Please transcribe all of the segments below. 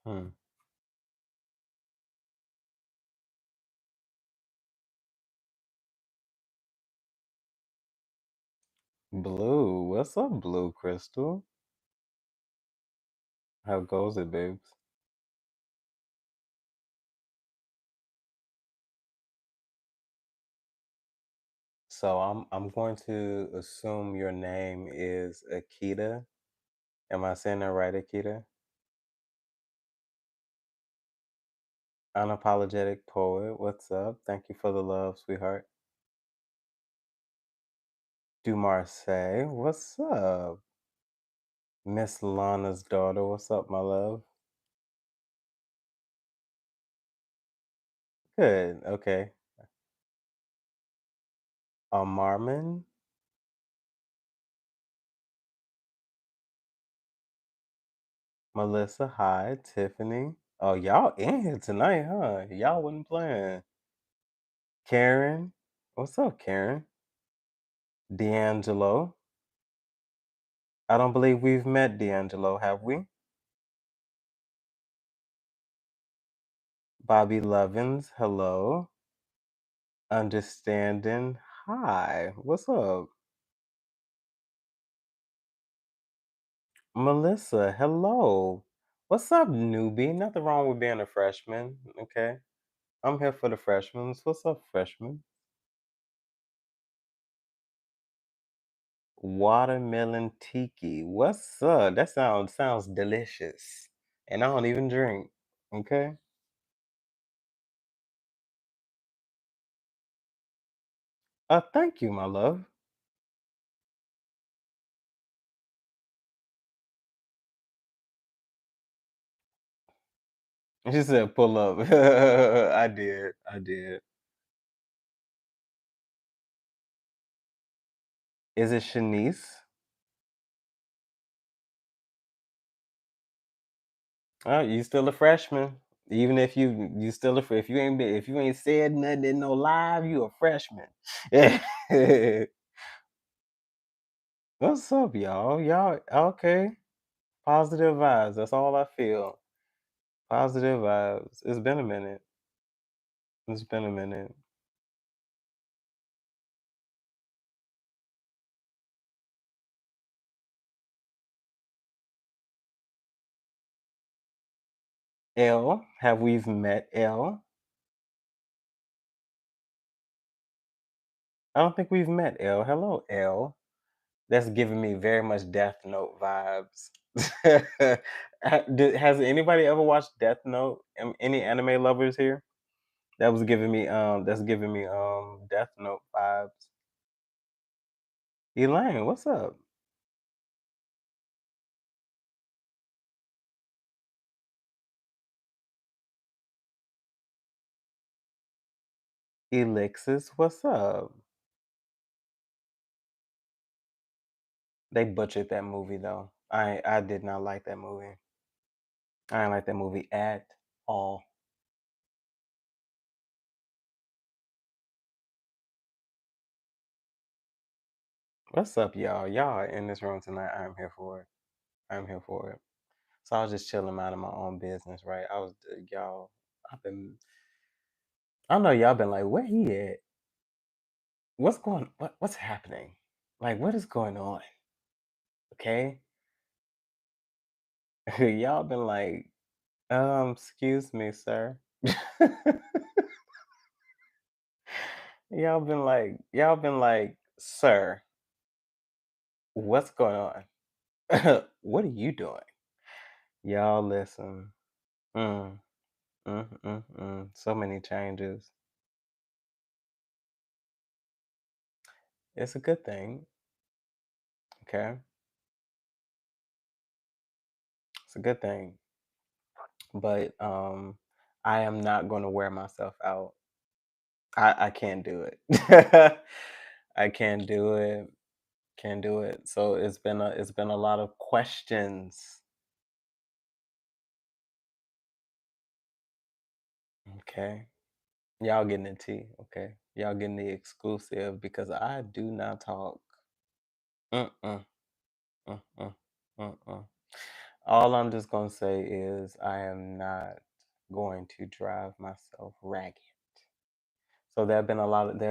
Hmm. Blue. What's up, Blue Crystal? How goes it, babes? So I'm going to assume your name is Akita. Am I saying that right, Akita? Unapologetic poet. What's up? Thank you for the love, sweetheart. Du Marseille. What's up? Miss Lana's daughter. What's up, my love? Good. Okay. Marmon. Melissa. Hi. Tiffany. Oh, y'all in here tonight, huh? Y'all wasn't playing. Karen. What's up, Karen? D'Angelo. I don't believe we've met D'Angelo, have we? Bobby Lovins, hello. Understanding, hi. What's up? Melissa, hello. What's up, newbie? Nothing wrong with being a freshman, okay? I'm here for the freshmen. What's up, freshmen? Watermelon tiki. What's up? That sounds delicious. And I don't even drink. Okay? Thank you, my love. She said pull up. I did. I did. Is it Shanice? Oh, you still a freshman. Even if you still if you ain't said nothing in no live, you a freshman. Yeah. What's up, y'all? Y'all okay? Positive vibes. That's all I feel. Positive vibes. It's been a minute. It's been a minute. L, have we met L? I don't think we've met L. Hello, L. That's giving me very much Death Note vibes. Has anybody ever watched Death Note? Any anime lovers here? That's giving me Death Note vibes. Elaine, what's up? Elixis, what's up? They butchered that movie though. I did not like that movie. I didn't like that movie at all. What's up, y'all? Y'all are in this room tonight. I'm here for it. I'm here for it. So I was just chilling out of my own business, right? Y'all. I've been. I know y'all been like, where he at? What's happening? Like, what is going on? Okay, y'all been like, excuse me, sir. y'all been like, sir, what's going on? What are you doing? Y'all listen. Mm, So many changes. It's a good thing. Okay, it's a good thing. But I am not going to wear myself out. I can't do it. I can't do it. Can't do it. So it's been a lot of questions. Okay. Y'all getting the tea, okay? Y'all getting the exclusive because I do not talk. Mm-mm, mm-mm, mm-mm. All I'm just gonna say is I am not going to drive myself ragged. So there have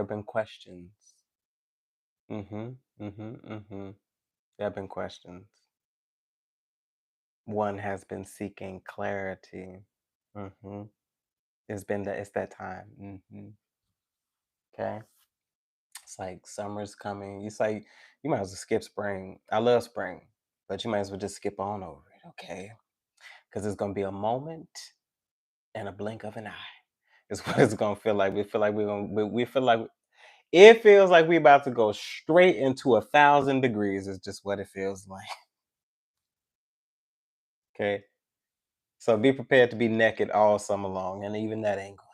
been questions. Mm-hmm. Mm-hmm. Mm-hmm. There have been questions. One has been seeking clarity. Mm-hmm. It's that time. Mm-hmm. Okay. It's like summer's coming. It's like you might as well skip spring. I love spring, but you might as well just skip on over it, okay? Because it's gonna be a moment and a blink of an eye. Is what it's gonna feel like. We feel like we're gonna. We feel like it feels like we're about to go straight into 1,000 degrees. Is just what it feels like. Okay, so be prepared to be naked all summer long, and even that ain't going.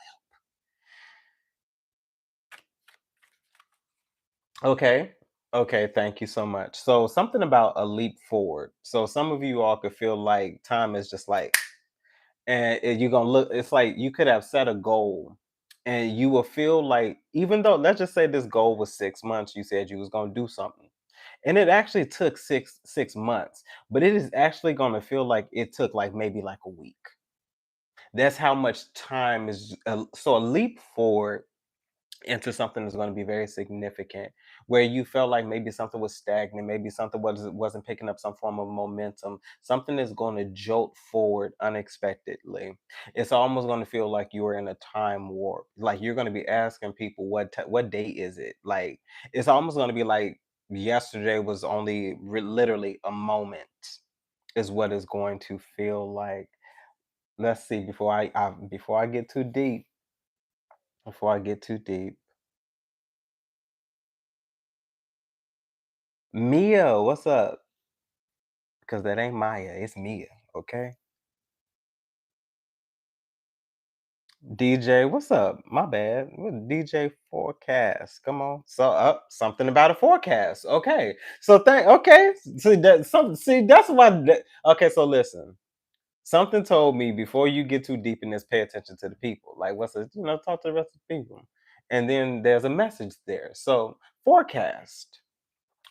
Okay. Okay, thank you so much. So something about a leap forward. So some of you all could feel like time is just like, and you're gonna look. It's like you could have set a goal, and you will feel like, even though let's just say this goal was 6 months, you said you was gonna do something, and it actually took six months, but it is actually gonna feel like it took like maybe like a week. That's how much time is. So a leap forward into something that's going to be very significant, where you felt like maybe something was stagnant, maybe something wasn't picking up some form of momentum, something is going to jolt forward unexpectedly. It's almost going to feel like you are in a time warp, like you're going to be asking people what day is it. Like it's almost going to be like yesterday was only literally a moment, is what it's going to feel like. Let's see, before I get too deep, before I get too deep, Mia, what's up? Because that ain't Maya, it's Mia, okay? DJ, what's up? My bad. What DJ forecast? Come on. So something about a forecast. Okay. So thank okay. See that's why okay, so listen. Something told me before you get too deep in this, pay attention to the people. Like what's it, talk to the rest of the people. And then there's a message there. So forecast.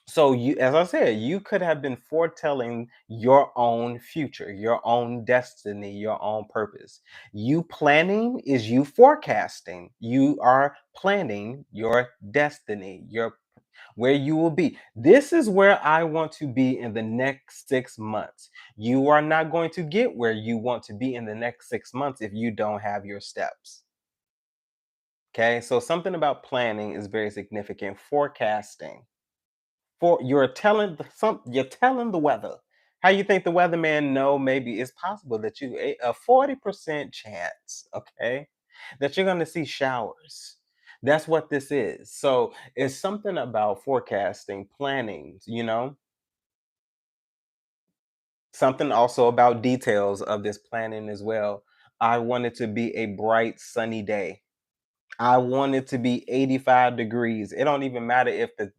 So you, as I said, you could have been foretelling your own future, your own destiny, your own purpose. You planning is you forecasting. You are planning your destiny, your where you will be. This is where I want to be in the next 6 months. You are not going to get where you want to be in the next 6 months if you don't have your steps. Okay, so something about planning is very significant. Forecasting, for you're telling the weather. How you think the weatherman know? Maybe it's possible that a 40% chance, okay, that you're gonna see showers. That's what this is. So it's something about forecasting, planning, something also about details of this planning as well. I want it to be a bright, sunny day. I want it to be 85 degrees. It don't even matter if the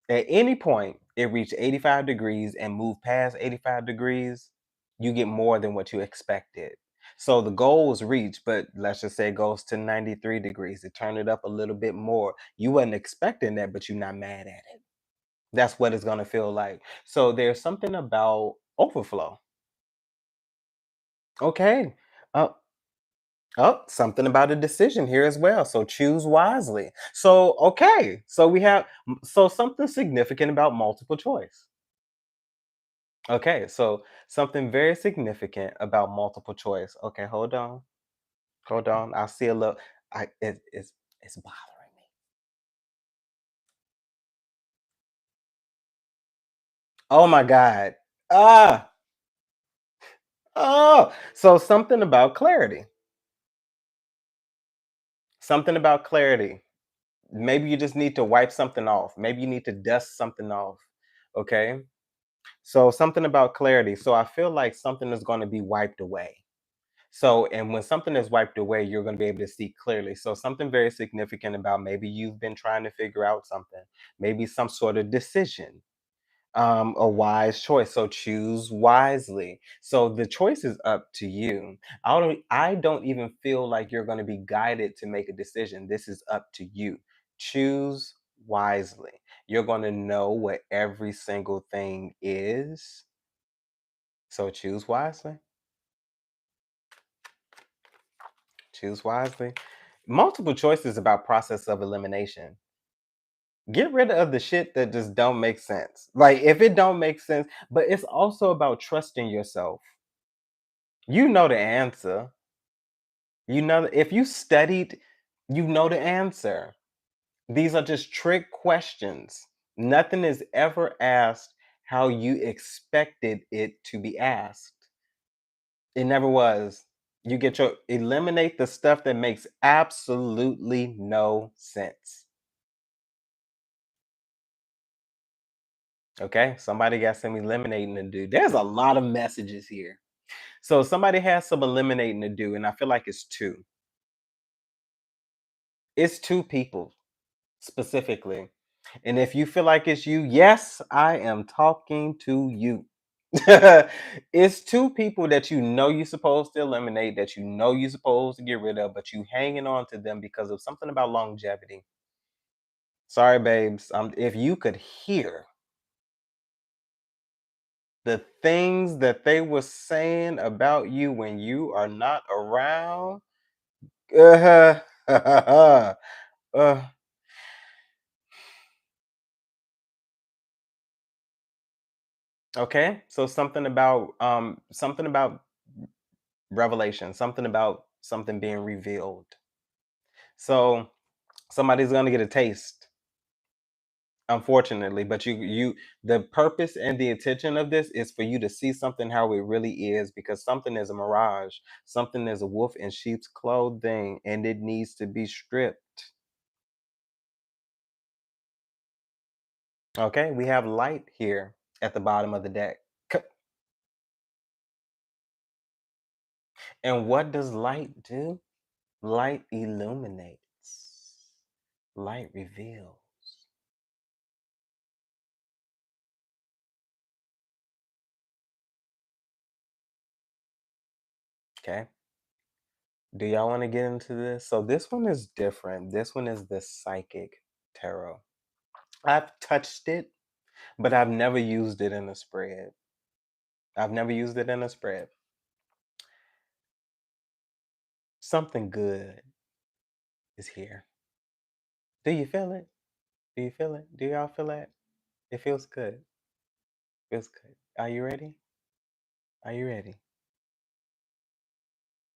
at any point it reached 85 degrees and moved past 85 degrees, you get more than what you expected. So the goal was reached, but let's just say it goes to 93 degrees. It turned it up a little bit more. You wasn't expecting that, but you're not mad at it. That's what it's gonna feel like. So there's something about overflow. Okay. Uh, something about a decision here as well. So choose wisely. So okay. So we have something significant about multiple choice. Okay, so something very significant about multiple choice. Okay, hold on, hold on. I see a little. It's bothering me. Oh my God. Ah. Oh. So something about clarity. Something about clarity. Maybe you just need to wipe something off. Maybe you need to dust something off. Okay. So something about clarity. So I feel like something is going to be wiped away. So, and when something is wiped away, you're going to be able to see clearly. So, something very significant about maybe you've been trying to figure out something, maybe some sort of decision, a wise choice. So, choose wisely. So, the choice is up to you. I don't even feel like you're going to be guided to make a decision. This is up to you. Choose wisely. You're going to know what every single thing is, So choose wisely. Choose wisely. Multiple choice is about process of elimination. Get rid of the shit that just don't make sense. Like if it don't make sense, but it's also about trusting yourself. You know the answer. You know if you studied, you know the answer. These are just trick questions. Nothing is ever asked how you expected it to be asked. It never was. You get your eliminate the stuff that makes absolutely no sense. Okay? Somebody got some eliminating to do. There's a lot of messages here. So somebody has some eliminating to do, and I feel like it's two. It's two people specifically. And if you feel like it's you, yes, I am talking to you. It's two people that you know you're supposed to eliminate, that you know you're supposed to get rid of, but you hanging on to them because of something about longevity. Sorry, babes. If you could hear the things that they were saying about you when you are not around, uh, uh, okay. So something about revelation, something about something being revealed. So somebody's gonna get a taste, unfortunately, but the purpose and the intention of this is for you to see something how it really is, because something is a mirage, something is a wolf in sheep's clothing, and it needs to be stripped. Okay, we have light here at the bottom of the deck. And what does light do? Light illuminates, light reveals. Okay. Do y'all want to get into this? So this one is different. This one is the psychic tarot. I've touched it, but I've never used it in a spread. I've never used it in a spread. Something good is here. Do you feel it? Do you feel it? Do y'all feel it? It feels good. Feels good. Are you ready? Are you ready?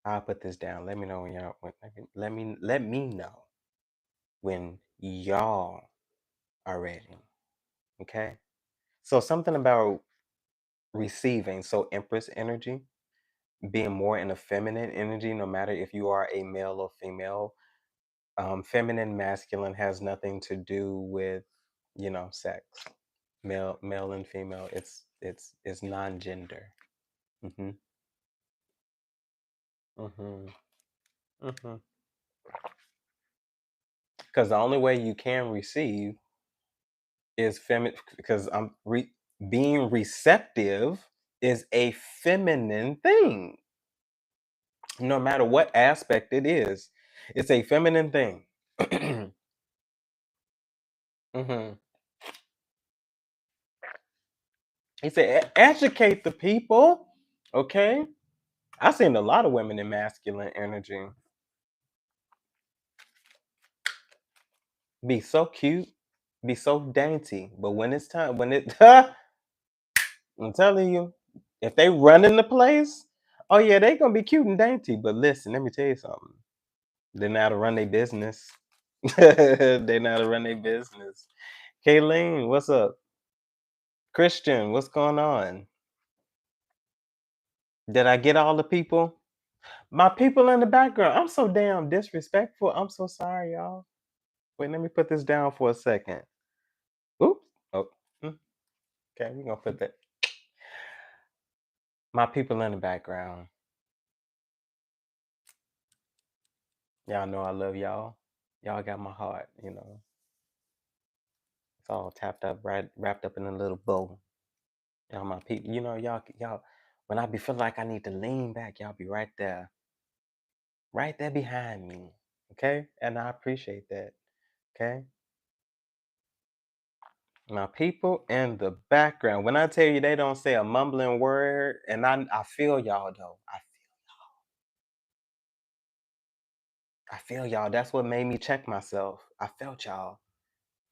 I'll put this down. Let me know when y'all. Let me know when y'all are ready. Okay. So something about receiving. So Empress energy, being more in a feminine energy, no matter if you are a male or female. Feminine, masculine has nothing to do with, sex. Male and female. It's non-gender. Mm-hmm. Mm-hmm. Mm-hmm. Because the only way you can receive is feminine. Because being receptive is a feminine thing, no matter what aspect it is. It's a feminine thing. Hmm. He said, educate the people. Okay. I've seen a lot of women in masculine energy be so cute, be so dainty. But when it's time, I'm telling you, if they run in the place, oh yeah, they gonna be cute and dainty. But listen, let me tell you something. They know how to run their business. They know how to run their business. Kayleen, what's up? Christian, what's going on? Did I get all the people? My people in the background. I'm so damn disrespectful. I'm so sorry, y'all. Wait, let me put this down for a second. Oops. Oh, mm, okay, we're gonna put that. My people in the background. Y'all know I love y'all. Y'all got my heart. It's all tapped up, right, wrapped up in a little bow. Y'all my people. Y'all. When I be feeling like I need to lean back, y'all be right there behind me. Okay, and I appreciate that. Okay. My people in the background. When I tell you they don't say a mumbling word, and I feel y'all though. I feel y'all. That's what made me check myself. I felt y'all.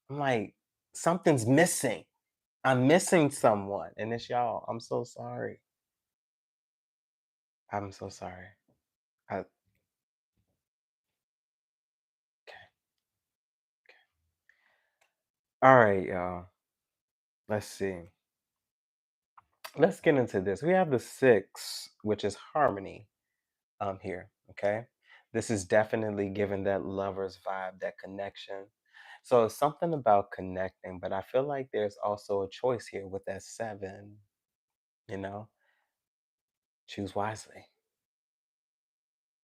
I'm like, something's missing. I'm missing someone, and it's y'all. I'm so sorry. I'm so sorry. I, okay. All right, y'all. Let's see. Let's get into this. We have the six, which is harmony. Here. Okay. This is definitely giving that lover's vibe, that connection. So it's something about connecting, but I feel like there's also a choice here with that seven, you know, choose wisely.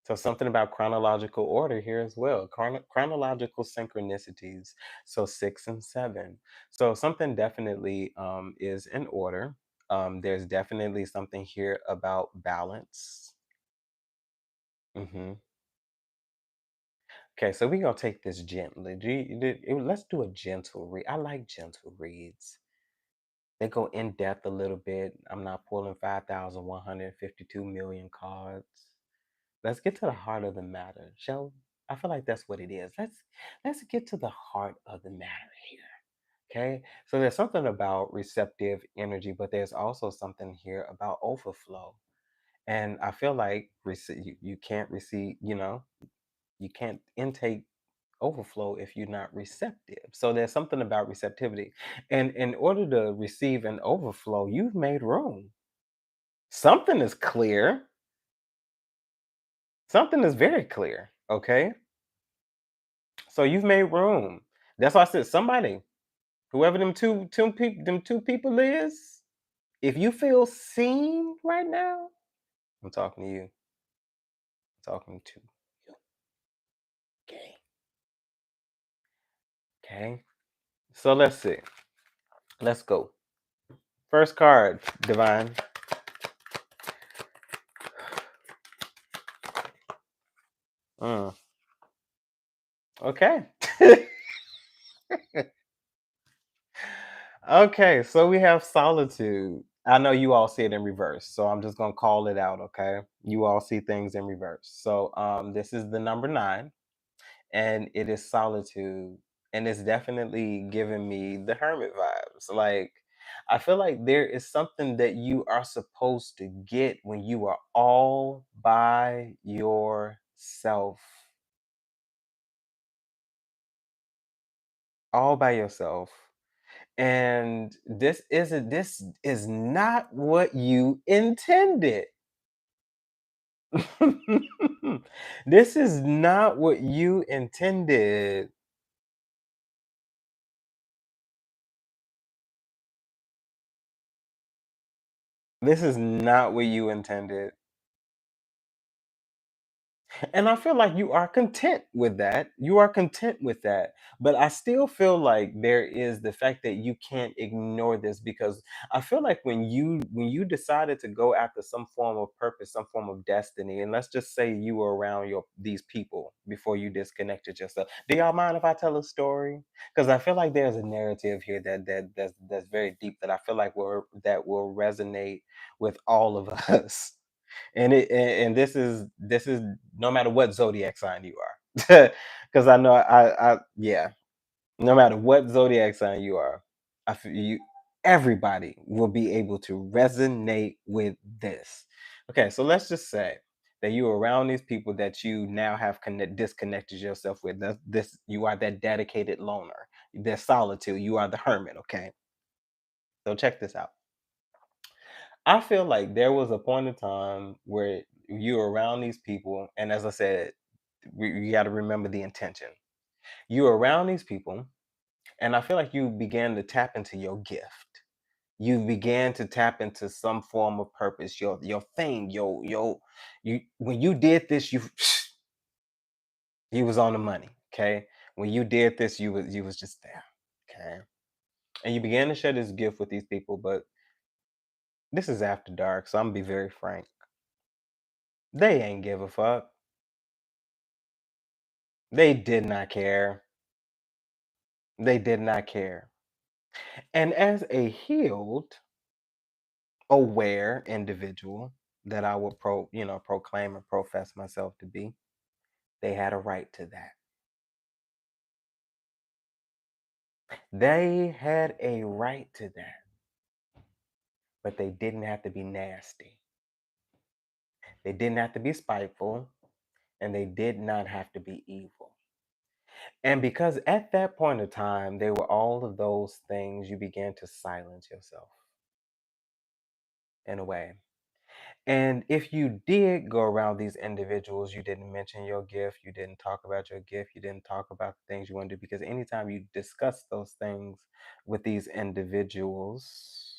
So something about chronological order here as well. Chronological synchronicities. So six and seven. So something definitely is in order. There's definitely something here about balance. Hmm. Okay, so we're gonna take this gently. Let's do a gentle read. I like gentle reads. They go in depth a little bit. I'm not pulling 5,152 million cards. Let's get to the heart of the matter, shall we? I feel like that's what it is. Let's get to the heart of the matter here. Okay, so there's something about receptive energy, but there's also something here about overflow. And I feel like you can't receive, you can't intake overflow if you're not receptive. So there's something about receptivity. And in order to receive an overflow, you've made room. Something is clear. Something is very clear. Okay. So you've made room. That's why I said somebody, whoever them two people is, if you feel seen right now, I'm talking to you. I'm talking to you. Okay. Okay. So let's see. Let's go. First card, Divine. Mm, okay. Okay, so we have solitude. I know you all see it in reverse, so I'm just gonna call it out, okay? You all see things in reverse. So this is the number nine, and it is solitude. And it's definitely giving me the hermit vibes. Like I feel like there is something that you are supposed to get when you are all by yourself. All by yourself. And this is not what you intended. This is not what you intended. This is not what you intended. And I feel like you are content with that. You are content with that. But I still feel like there is the fact that you can't ignore this, because I feel like when you decided to go after some form of purpose, some form of destiny, and let's just say you were around these people before you disconnected yourself. Do y'all mind if I tell a story? Because I feel like there's a narrative here that's very deep, that I feel like will resonate with all of us. And this is no matter what zodiac sign you are, because I know I yeah, no matter what zodiac sign you are, I feel you, everybody will be able to resonate with this. Okay, so let's just say that you're around these people that you now have disconnected yourself with. This you are that dedicated loner, that solitude, you are the hermit. Okay, so check this out. I feel like there was a point in time where you're around these people, and as I said, you got to remember the intention. You're around these people, and I feel like you began to tap into your gift. You began to tap into some form of purpose, your thing, you. When you did this, you was on the money. Okay, when you did this, you was just there. Okay, and you began to share this gift with these people, but this is after dark, so I'm gonna be very frank. They ain't give a fuck. They did not care. They did not care. And as a healed, aware individual that I would proclaim and profess myself to be, they had a right to that. They had a right to that, but they didn't have to be nasty. They didn't have to be spiteful, and they did not have to be evil. And because at that point of time, they were all of those things, you began to silence yourself in a way. And if you did go around these individuals, you didn't mention your gift, you didn't talk about your gift, you didn't talk about the things you want to do, because anytime you discuss those things with these individuals,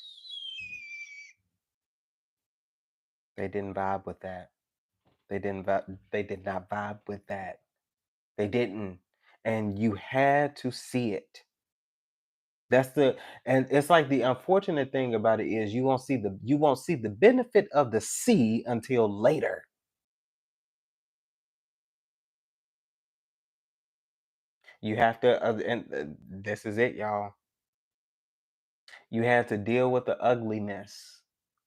they didn't vibe with that. They did not vibe with that. They didn't. And you had to see it. And it's like the unfortunate thing about it is you won't see the benefit of the see until later. You have to, and this is it, y'all. You had to deal with the ugliness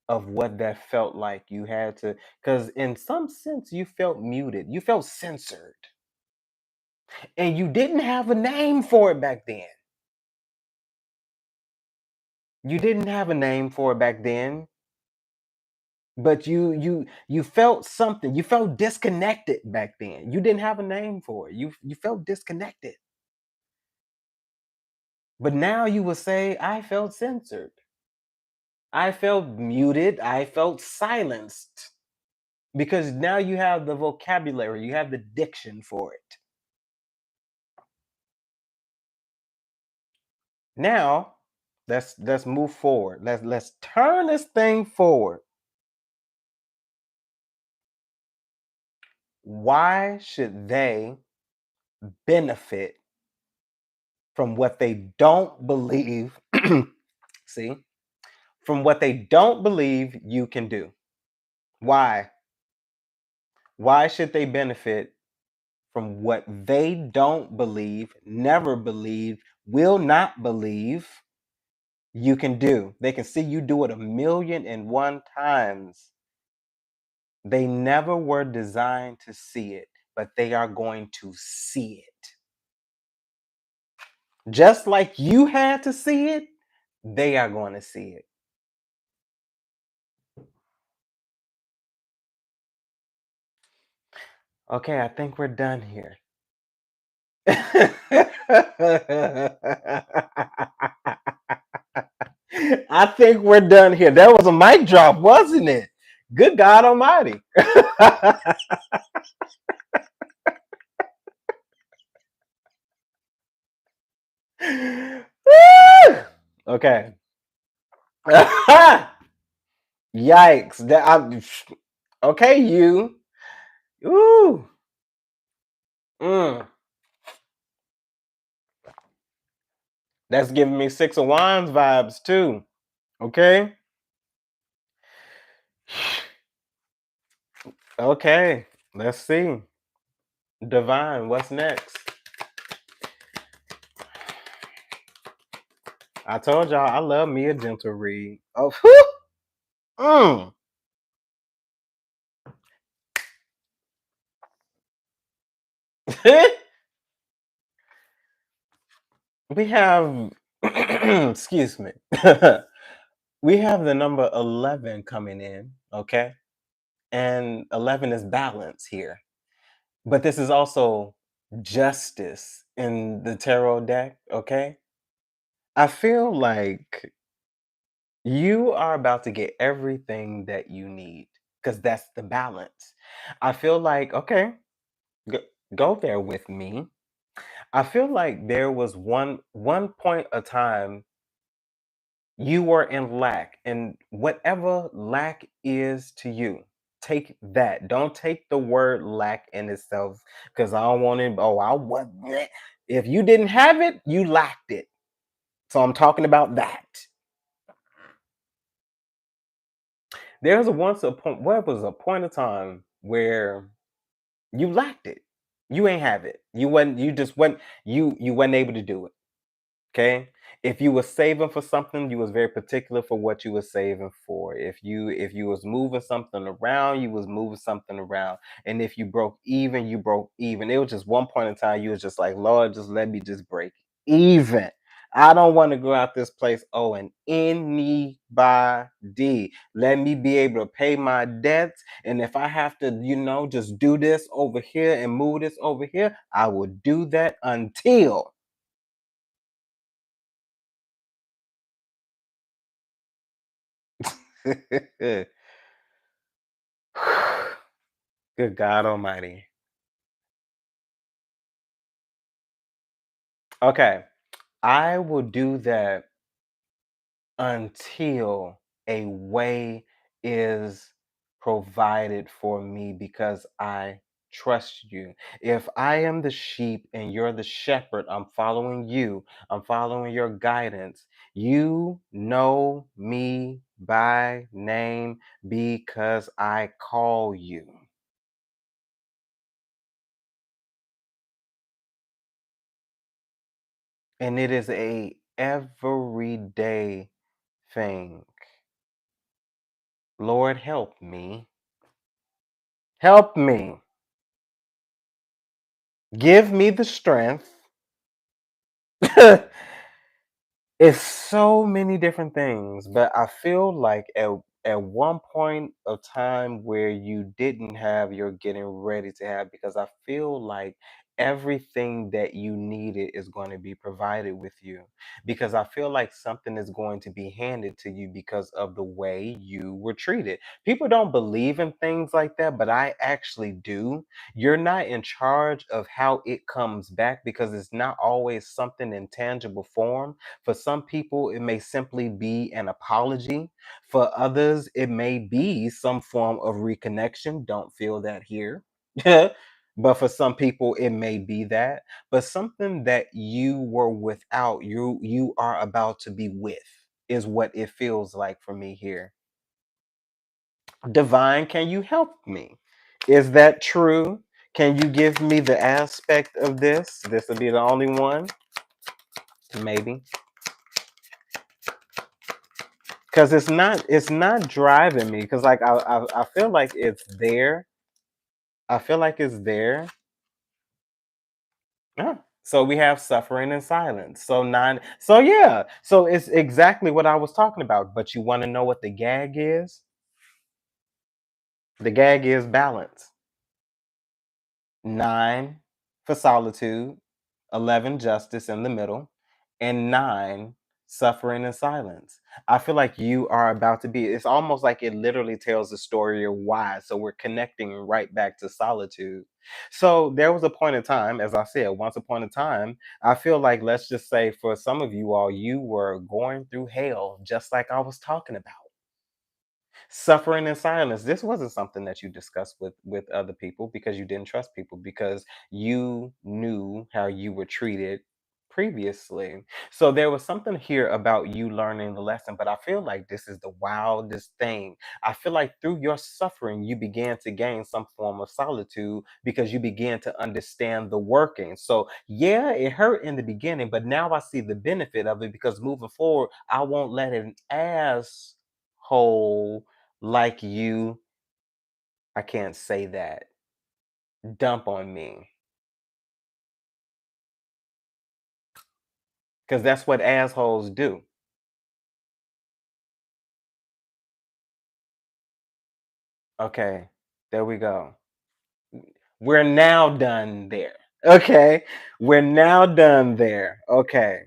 of what that felt like. You had to, because in some sense, you felt muted, you felt censored, and you didn't have a name for it back then. You didn't have a name for it back then, but you felt something. You felt disconnected back then. You didn't have a name for it. You felt disconnected. But now you will say, I felt censored. I felt muted. I felt silenced. Because now you have the vocabulary, you have the diction for it. Now, let's move forward. Let's turn this thing forward. Why should they benefit from what they don't believe? See, from what they don't believe you can do. Why? Why should they benefit from what they don't believe, never believe, will not believe you can do? They can see you do it 1,000,001 times. They never were designed to see it, but they are going to see it. Just like you had to see it, they are going to see it. Okay, I think we're done here. I think we're done here. That was a mic drop, wasn't it? Good God Almighty. Okay. Yikes. Okay, you. Ooh. Mm. That's giving me Six of Wands vibes too. Okay. Okay. Let's see. Divine, what's next? I told y'all I love me a gentle read. Oh, whew. We have, excuse me, we have the number 11 coming in, okay? And 11 is balance here. But this is also justice in the tarot deck, okay? I feel like you are about to get everything that you need because that's the balance. I feel like, okay, go, go there with me. I feel like there was one point of time you were in lack, and whatever lack is to you, take that. Don't take the word lack in itself because I don't want it. Oh, I want it. If you didn't have it, you lacked it. So I'm talking about that. There's a once a point. What was a point of time where you lacked it? You ain't have it. You wasn't. You just wasn't. You wasn't able to do it. Okay. If you were saving for something, you was very particular for what you were saving for. If you was moving something around, you was moving something around. And if you broke even, you broke even. It was just one point in time you was just like, Lord, just let me just break even. I don't want to go out this place owing anybody. Let me be able to pay my debts. And if I have to, just do this over here and move this over here, I will do that until. Good God Almighty. Okay. I will do that until a way is provided for me because I trust you. If I am the sheep and you're the shepherd, I'm following you, I'm following your guidance. You know me by name because I call you. And it is a everyday thing. Lord, help me. Help me. Give me the strength. It's so many different things, but I feel like at one point of time where you didn't have, you're getting ready to have, because I feel like everything that you needed is going to be provided with you, because I feel like something is going to be handed to you because of the way you were treated. People don't believe in things like that, but I actually do. You're not in charge of how it comes back because it's not always something in tangible form. For some people, it may simply be an apology. For others, it may be some form of reconnection. Don't feel that here. But for some people, it may be that. But something that you were without, you are about to be with, is what it feels like for me here. Divine, can you help me? Is that true? Can you give me the aspect of this? This will be the only one, maybe. Because it's not driving me, because like I feel like it's there. I feel like it's there. Yeah. So we have suffering and silence. So yeah, so it's exactly what I was talking about. But you want to know what the gag is? The gag is balance. 9 for solitude, 11 justice in the middle, and 9 suffering and silence. I feel like you are about to be, it's almost like it literally tells the story of why. So we're connecting right back to solitude. So there was a point in time, as I said, once upon a time, I feel like, let's just say for some of you all, you were going through hell, just like I was talking about. Suffering in silence, this wasn't something that you discussed with other people because you didn't trust people, because you knew how you were treated previously. So there was something here about you learning the lesson, but I feel like this is the wildest thing. I feel like through your suffering you began to gain some form of solitude because you began to understand the working. So yeah, it hurt in the beginning, but now I see the benefit of it, because moving forward I won't let an asshole like you, I can't say that, dump on me, because that's what assholes do. Okay, there we go. We're now done there. Okay, we're now done there. Okay,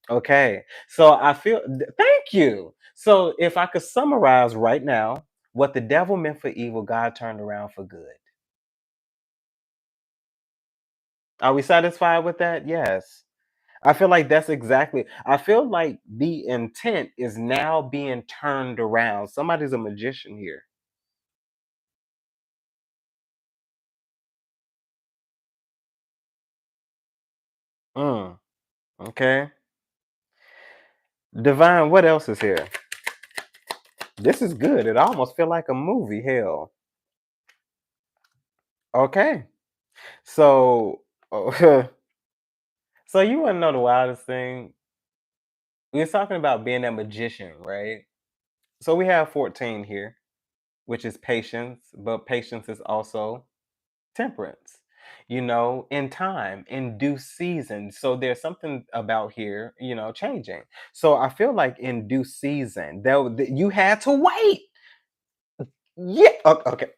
okay. So I feel, thank you. So if I could summarize right now, what the devil meant for evil, God turned around for good. Are we satisfied with that? Yes. I feel like that's exactly. I feel like the intent is now being turned around. Somebody's a magician here. Mm, okay. Divine, what else is here? This is good. It almost feel like a movie. Hell. Okay. So, so you want to know the wildest thing? We was talking about being a magician, right? So we have 14 here, which is patience, but patience is also temperance, in time, in due season. So there's something about here, changing. So I feel like in due season, you had to wait. Yeah. Okay.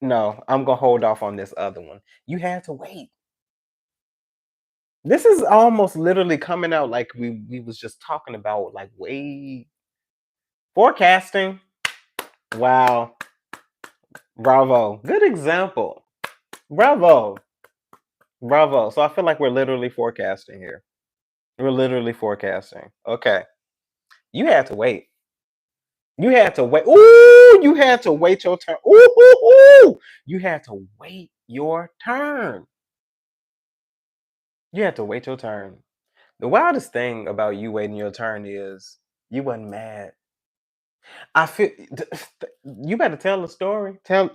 No, I'm gonna hold off on this other one. You had to wait. This is almost literally coming out like we was just talking about, like, way forecasting. Wow. Bravo. Good example. Bravo. Bravo. So I feel like we're literally forecasting here. We're literally forecasting. Okay. You had to wait. You had to wait. Ooh, you had to wait your turn. Ooh, ooh, ooh. You had to wait your turn. You had to wait your turn. The wildest thing about you waiting your turn is you wasn't mad. I feel you better tell a story. Can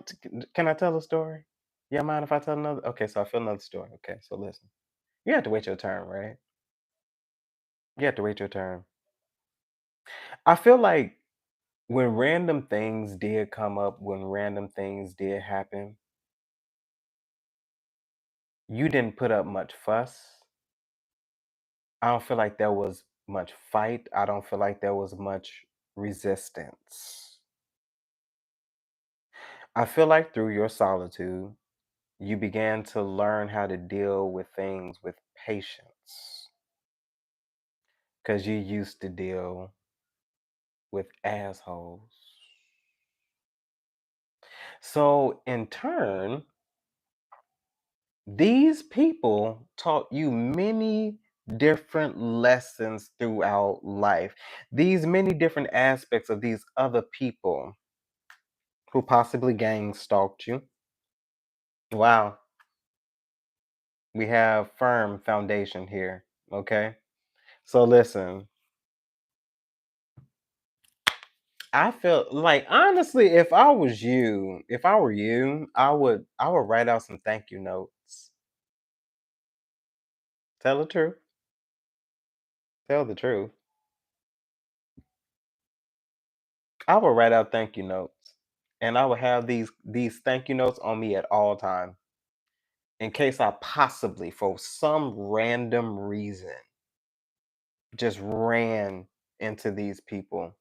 I tell a story? Yeah, mind if I tell another? Okay, so I feel another story. Okay, so listen. You have to wait your turn, right? You have to wait your turn. I feel like when random things did come up, when random things did happen, you didn't put up much fuss. I don't feel like there was much fight. I don't feel like there was much resistance. I feel like through your solitude, you began to learn how to deal with things with patience because you used to deal with assholes. So, in turn, these people taught you many different lessons throughout life. These many different aspects of these other people who possibly gang stalked you. Wow, we have firm foundation here. Okay. So listen, I feel like, honestly, if I were you, I would write out some thank you notes. Tell the truth. Tell the truth. I would write out thank you notes. And I would have these thank you notes on me at all time in case I possibly, for some random reason, just ran into these people.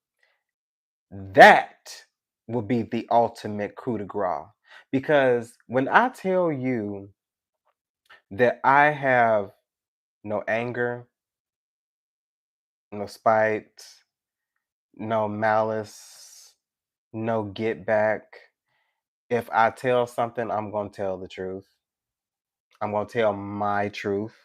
That would be the ultimate coup de grace. Because when I tell you that I have no anger, no spite, no malice, no get back. If I tell something, I'm going to tell the truth. I'm going to tell my truth.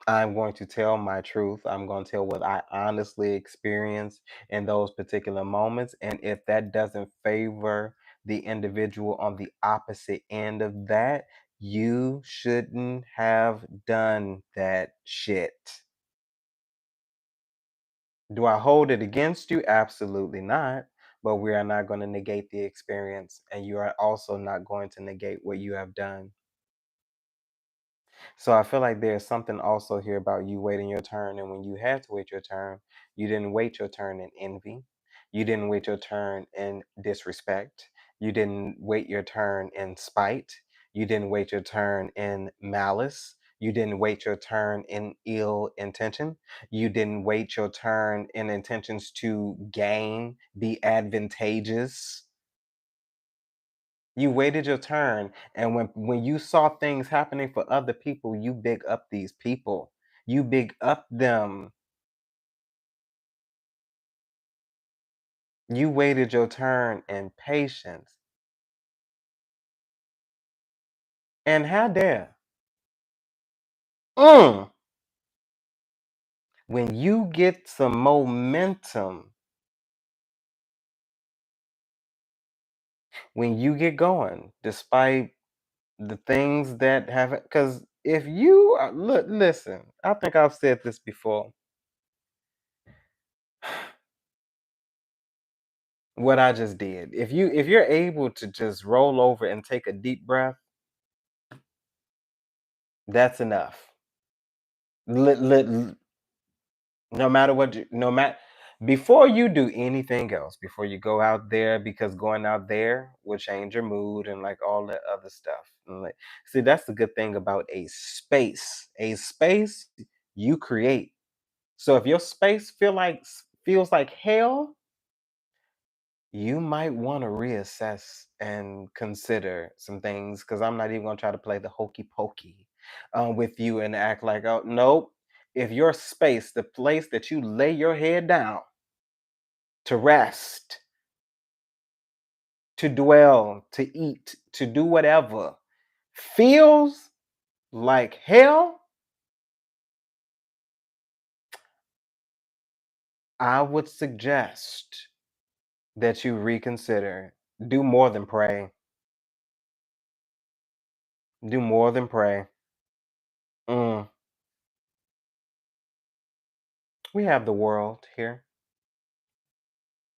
I'm going to tell my truth. I'm going to tell what I honestly experienced in those particular moments. And if that doesn't favor the individual on the opposite end of that, you shouldn't have done that shit. Do I hold it against you? Absolutely not. But we are not going to negate the experience, and you are also not going to negate what you have done. So I feel like there's something also here about you waiting your turn. And when you had to wait your turn, you didn't wait your turn in envy. You didn't wait your turn in disrespect. You didn't wait your turn in spite. You didn't wait your turn in malice. You didn't wait your turn in ill intention. You didn't wait your turn in intentions to gain, be advantageous. You waited your turn, and when you saw things happening for other people, you big up these people. You big up them. You waited your turn in patience. And how dare mm, when you get some momentum, when you get going, despite the things that haven't, because if you look, listen, I think I've said this before. What I just did. If you're able to just roll over and take a deep breath, that's enough. Lit, lit, No matter what, no matter before you do anything else, before you go out there, because going out there will change your mood and like all that other stuff. And like, see, that's the good thing about a space. A space you create. So if your space feels like hell, you might want to reassess and consider some things, because I'm not even going to try to play the hokey pokey with you and act like, oh, nope. If your space, the place that you lay your head down to rest, to dwell, to eat, to do whatever, feels like hell, I would suggest that you reconsider. Do more than pray. Do more than pray. Mm. We have the world here.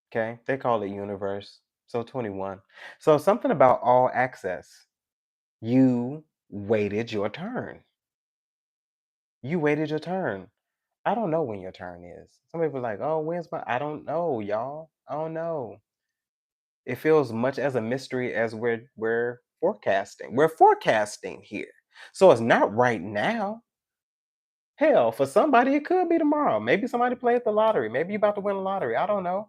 Okay, they call it universe. So 21. So something about all access. You waited your turn. You waited your turn. I don't know when your turn is. Some people are like, oh, when's my? I don't know, y'all. I don't know. It feels much as a mystery as we're forecasting. We're forecasting here. So it's not right now. Hell, for somebody it could be tomorrow. Maybe somebody played the lottery. Maybe you're about to win the lottery. I don't know.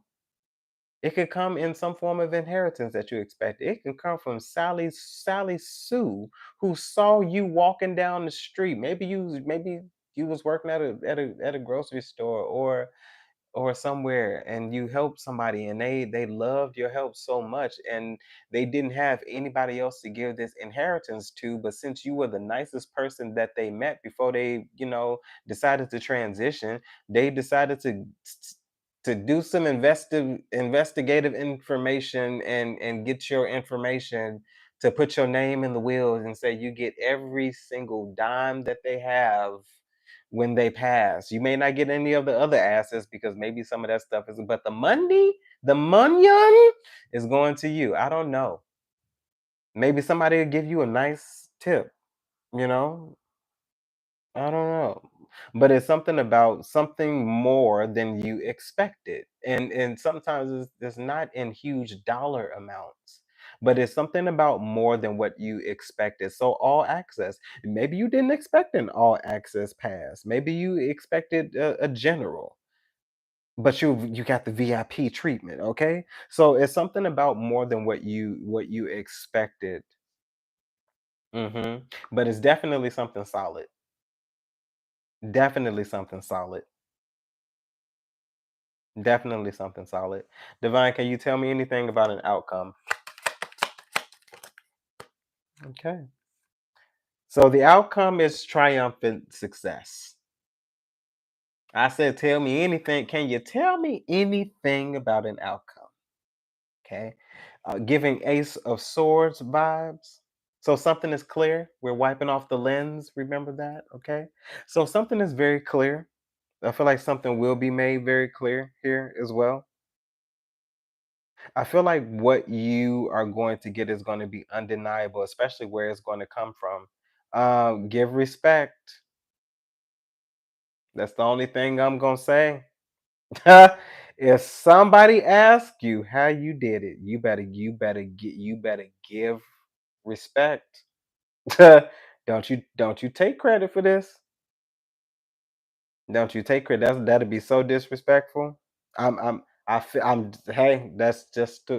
It could come in some form of inheritance that you expect. It can come from Sally Sue, who saw you walking down the street. Maybe you was working at a grocery store or somewhere, and you helped somebody, and they loved your help so much, and they didn't have anybody else to give this inheritance to, but since you were the nicest person that they met before they decided to transition, they decided to do some investigative information and get your information to put your name in the wheels and say you get every single dime that they have when they pass. You may not get any of the other assets because maybe some of that stuff is, but the money is going to you. I don't know. Maybe somebody will give you a nice tip, you know? I don't know. But it's something about something more than you expected. And sometimes it's not in huge dollar amounts, but it's something about more than what you expected. So all access. Maybe you didn't expect an all access pass. Maybe you expected a general, but you got the VIP treatment, okay? So it's something about more than what you expected. But it's definitely something solid. Definitely something solid. Definitely something solid. Divine, can you tell me anything about an outcome? Okay. So the outcome is triumphant success. I said, tell me anything. Can you tell me anything about an outcome? Okay. Giving Ace of Swords vibes. So something is clear. We're wiping off the lens. Remember that? Okay. So something is very clear. I feel like something will be made very clear here as well. I feel like what you are going to get is going to be undeniable, especially where it's going to come from. Give respect. That's the only thing I'm gonna say. If somebody asks you how you did it, you better give respect. Don't you take credit for this? Don't you take credit? That'd be so disrespectful. I'm hey, that's just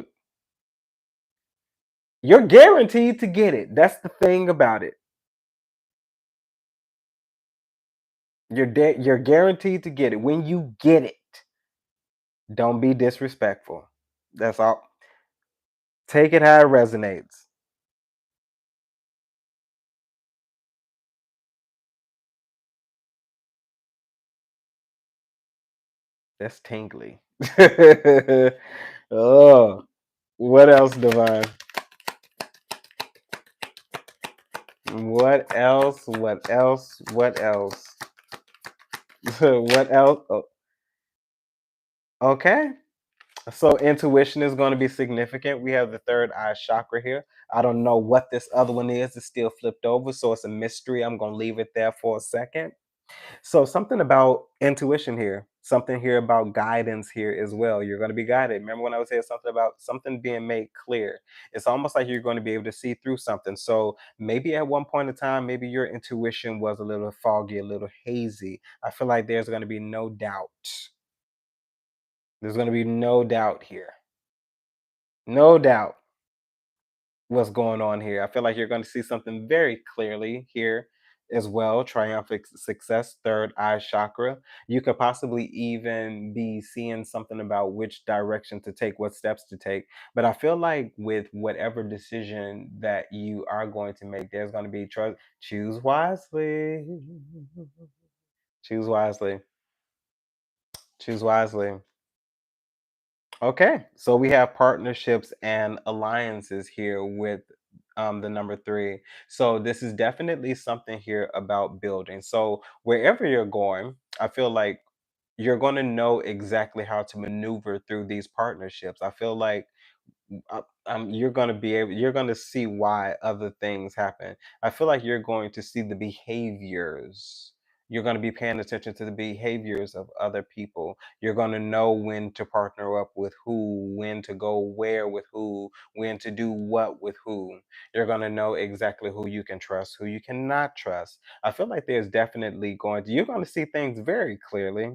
you're guaranteed to get it. That's the thing about it. You're guaranteed to get it. When you get it, don't be disrespectful. That's all. Take it how it resonates. That's tingly. Oh, what else, Divine? What else? What else? What else? What else? Oh, okay. So intuition is going to be significant. We have the third eye chakra here. I don't know what this other one is. It's still flipped over, so it's a mystery. I'm going to leave it there for a second. So something about intuition here, something here about guidance here as well. You're going to be guided. Remember when I was saying something about something being made clear? It's almost like you're going to be able to see through something. So maybe at one point in time, maybe your intuition was a little foggy, a little hazy. I feel like there's going to be no doubt. There's going to be no doubt here. No doubt what's going on here. I feel like you're going to see something very clearly here as well. Triumphant success, third eye chakra. You could possibly even be seeing something about which direction to take, what steps to take. But I feel like with whatever decision that you are going to make, there's going to be trust. Choose wisely. Choose wisely. Choose wisely. Okay, so we have partnerships and alliances here with the number three. So this is definitely something here about building. So wherever you're going, I feel like you're going to know exactly how to maneuver through these partnerships. I feel like you're going to be able, you're going to see why other things happen. I feel like you're going to see the behaviors. You're going to be paying attention to the behaviors of other people. You're going to know when to partner up with who, when to go where with who, when to do what with who. You're going to know exactly who you can trust, who you cannot trust. I feel like there's definitely going to, you're going to see things very clearly,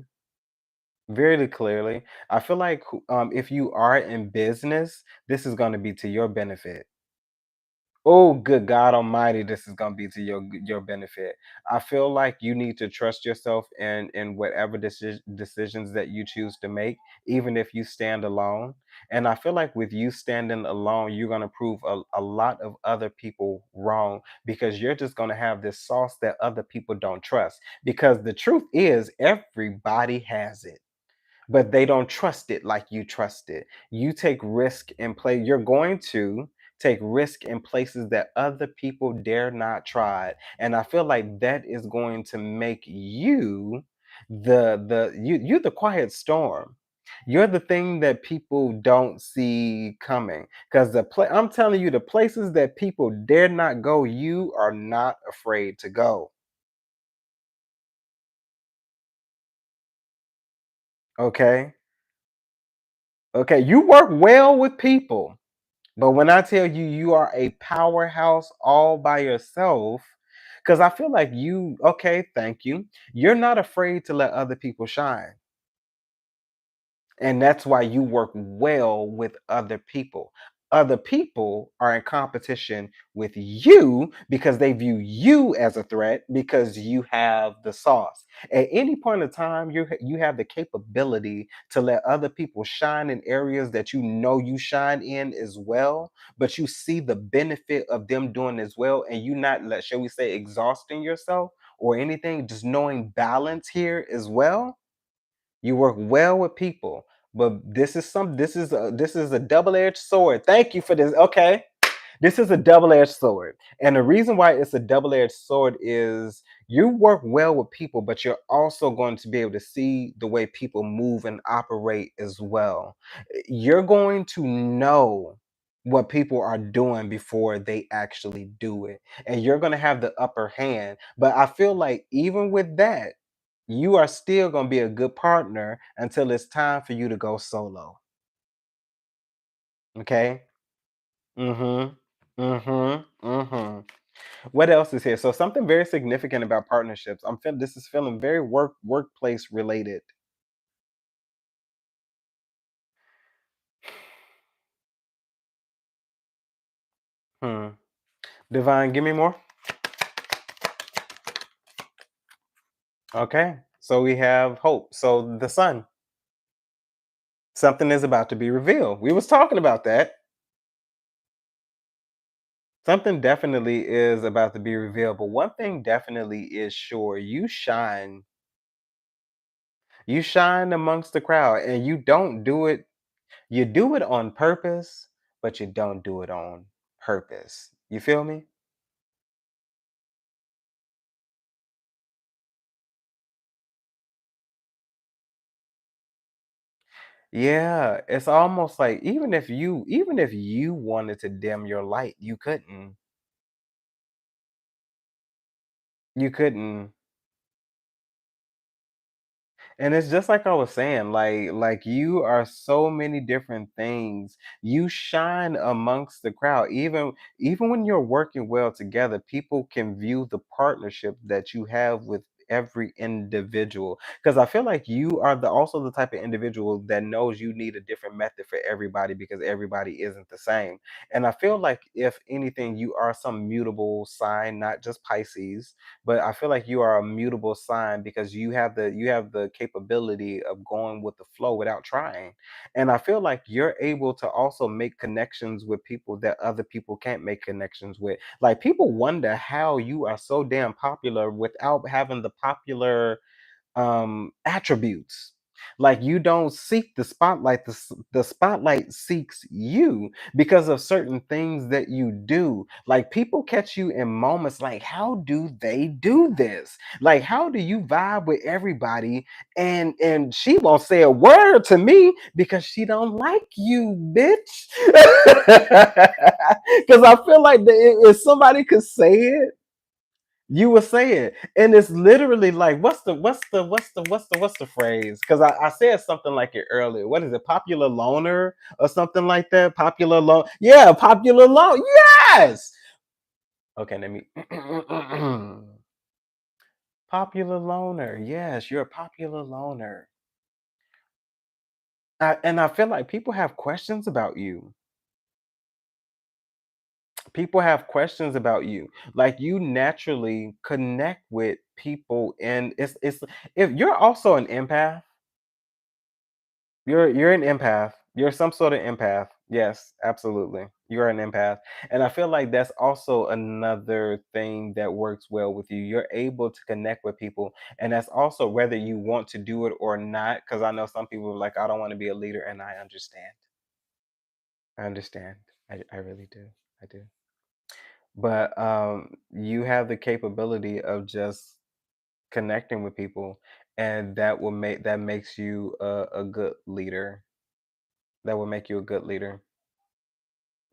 very clearly. I feel like if you are in business, this is going to be to your benefit. Oh, good God Almighty, this is gonna be to your benefit. I feel like you need to trust yourself in whatever decisions that you choose to make, even if you stand alone. And I feel like with you standing alone, you're gonna prove a lot of other people wrong because you're just gonna have this sauce that other people don't trust. Because the truth is, everybody has it, but they don't trust it like you trust it. You take risk and play. You're going to take risk in places that other people dare not try. And I feel like that is going to make you you're the quiet storm. You're the thing that people don't see coming. Because I'm telling you, the places that people dare not go, you are not afraid to go. Okay. Okay. You work well with people. But when I tell you you are a powerhouse all by yourself, because I feel like okay, thank you. You're not afraid to let other people shine. And that's why you work well with other people. Other people are in competition with you because they view you as a threat because you have the sauce. At any point in time, you have the capability to let other people shine in areas that you know you shine in as well, but you see the benefit of them doing as well, and you not let, shall we say, exhausting yourself or anything, just knowing balance here as well. You work well with people, but this is a double-edged sword. Thank you for this. Okay. This is a double-edged sword. And the reason why it's a double-edged sword is you work well with people, but you're also going to be able to see the way people move and operate as well. You're going to know what people are doing before they actually do it. And you're going to have the upper hand. But I feel like even with that, you are still going to be a good partner until it's time for you to go solo. Okay? Mhm. Mhm. Mhm. What else is here? So something very significant about partnerships. I'm feeling this is feeling very workplace related. Hmm. Divine, give me more. Okay. So we have hope. So the sun. Something is about to be revealed. We was talking about that. Something definitely is about to be revealed, but one thing definitely is sure. You shine amongst the crowd and you do it on purpose, but you don't do it on purpose. You feel me? Yeah, it's almost like even if you wanted to dim your light, you couldn't. You couldn't. And it's just like I was saying, like you are so many different things. You shine amongst the crowd. Even when you're working well together, people can view the partnership that you have with every individual. Because I feel like you are also the type of individual that knows you need a different method for everybody because everybody isn't the same. And I feel like if anything, you are some mutable sign, not just Pisces, but I feel like you are a mutable sign because you have the capability of going with the flow without trying. And I feel like you're able to also make connections with people that other people can't make connections with. Like people wonder how you are so damn popular without having the popular attributes. Like you don't seek the spotlight, the spotlight seeks you because of certain things that you do. Like people catch you in moments like, how do they do this? Like how do you vibe with everybody and she won't say a word to me because she don't like you, bitch. Because I feel like if somebody could say it, you will say it, and it's literally like, what's the phrase? Because I said something like it earlier. What is it? Popular loner or something like that? Popular loan? Yeah, popular loan. Yes. Okay, let me. Popular loner. Yes, you're a popular loner. And I feel like people have questions about you. People have questions about you. Like you naturally connect with people, and it's if you're also an empath. You're an empath. You're some sort of empath. Yes, absolutely. You're an empath. And I feel like that's also another thing that works well with you. You're able to connect with people. And that's also whether you want to do it or not. Because I know some people are like, I don't want to be a leader. And I understand. I understand. I really do. I do. But you have the capability of just connecting with people. And that makes you a good leader. That will make you a good leader.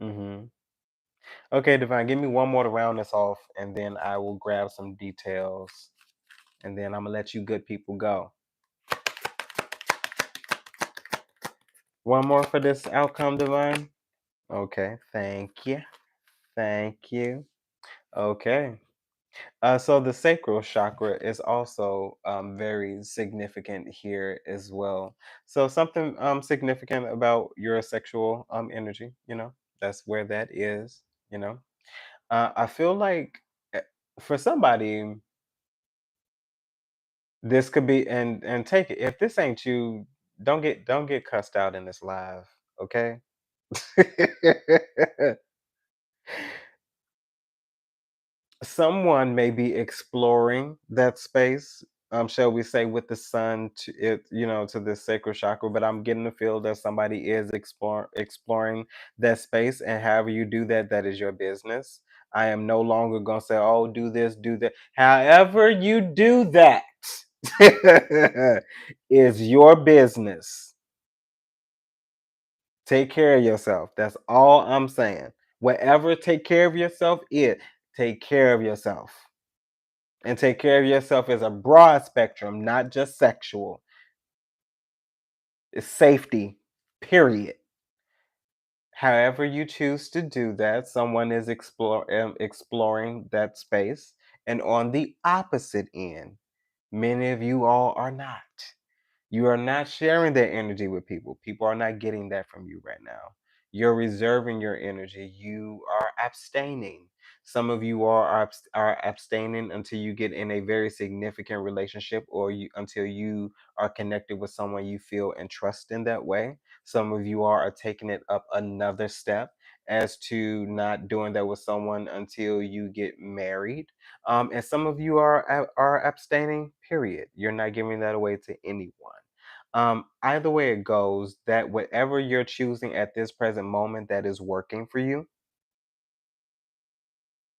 Mhm. Okay, Divine, give me one more to round this off, and then I will grab some details, and then I'm gonna let you good people go. One more for this outcome, Divine. Okay, thank you, thank you. Okay, so the sacral chakra is also very significant here as well. So something significant about your sexual energy, that's where that is. You know, I feel like eh, for somebody, this could be, and take it. If this ain't you, don't get cussed out in this live, okay? Someone may be exploring that space, shall we say, with the sun to it, to the sacral chakra. But I'm getting the feel that somebody is exploring that space, and however you do that, that is your business. I am no longer gonna say, "Oh, do this, do that." However you do that is your business. Take care of yourself. That's all I'm saying. Whatever take care of yourself, take care of yourself. And take care of yourself as a broad spectrum, not just sexual. It's safety, period. However you choose to do that, someone is exploring that space. And on the opposite end, many of you all are not. You are not sharing that energy with people. People are not getting that from you right now. You're reserving your energy. You are abstaining. Some of you are abstaining until you get in a very significant relationship, or until you are connected with someone you feel and trust in that way. Some of you are taking it up another step as to not doing that with someone until you get married. And some of you are abstaining. Period. You're not giving that away to anyone. Either way it goes, that whatever you're choosing at this present moment, that is working for you.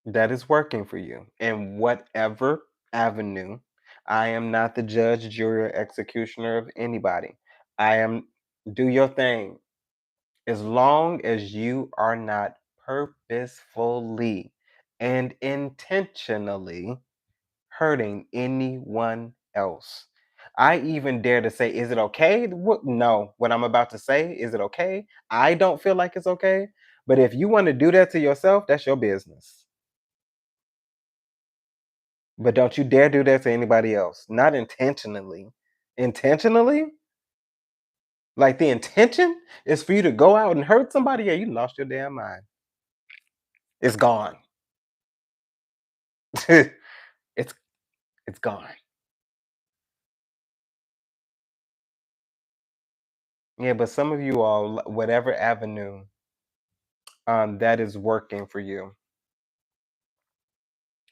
That is working for you in whatever avenue. I am not the judge, jury, or executioner of anybody. I am Do your thing. As long as you are not purposefully and intentionally hurting anyone else. I even dare to say, is it okay? What? No. What I'm about to say, is it okay? I don't feel like it's okay. But if you want to do that to yourself, that's your business. But don't you dare do that to anybody else. Not intentionally. Intentionally? Like the intention is for you to go out and hurt somebody? Yeah, you lost your damn mind. It's gone. it's it's gone. Yeah, but some of you all, whatever avenue that is working for you,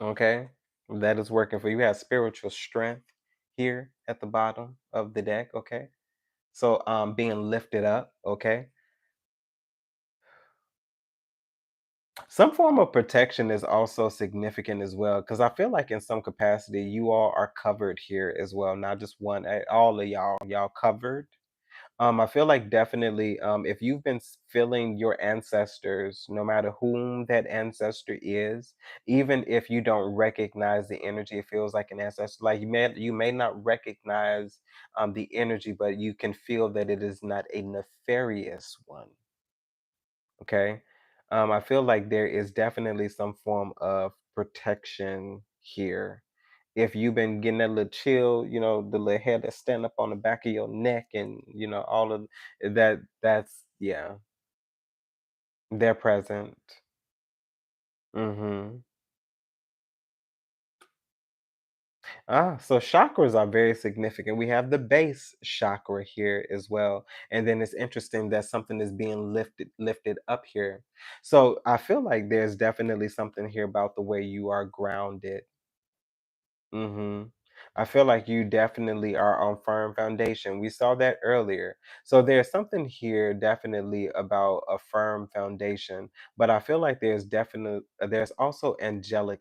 okay? That is working for you. You have spiritual strength here at the bottom of the deck, okay? So being lifted up, okay? Some form of protection is also significant as well, because I feel like in some capacity you all are covered here as well, not just one, all of y'all covered. I feel like definitely, if you've been feeling your ancestors, no matter whom that ancestor is, even if you don't recognize the energy, it feels like an ancestor. Like you may not recognize the energy, but you can feel that it is not a nefarious one. Okay, I feel like there is definitely some form of protection here. If you've been getting that little chill, the little hair that stand up on the back of your neck, and all of that, that's yeah, they're present. Hmm. So chakras are very significant. We have the base chakra here as well. And then it's interesting that something is being lifted up here. So I feel like there's definitely something here about the way you are grounded. Mhm. I feel like you definitely are on firm foundation. We saw that earlier. So there's something here definitely about a firm foundation, but I feel like there's also angelic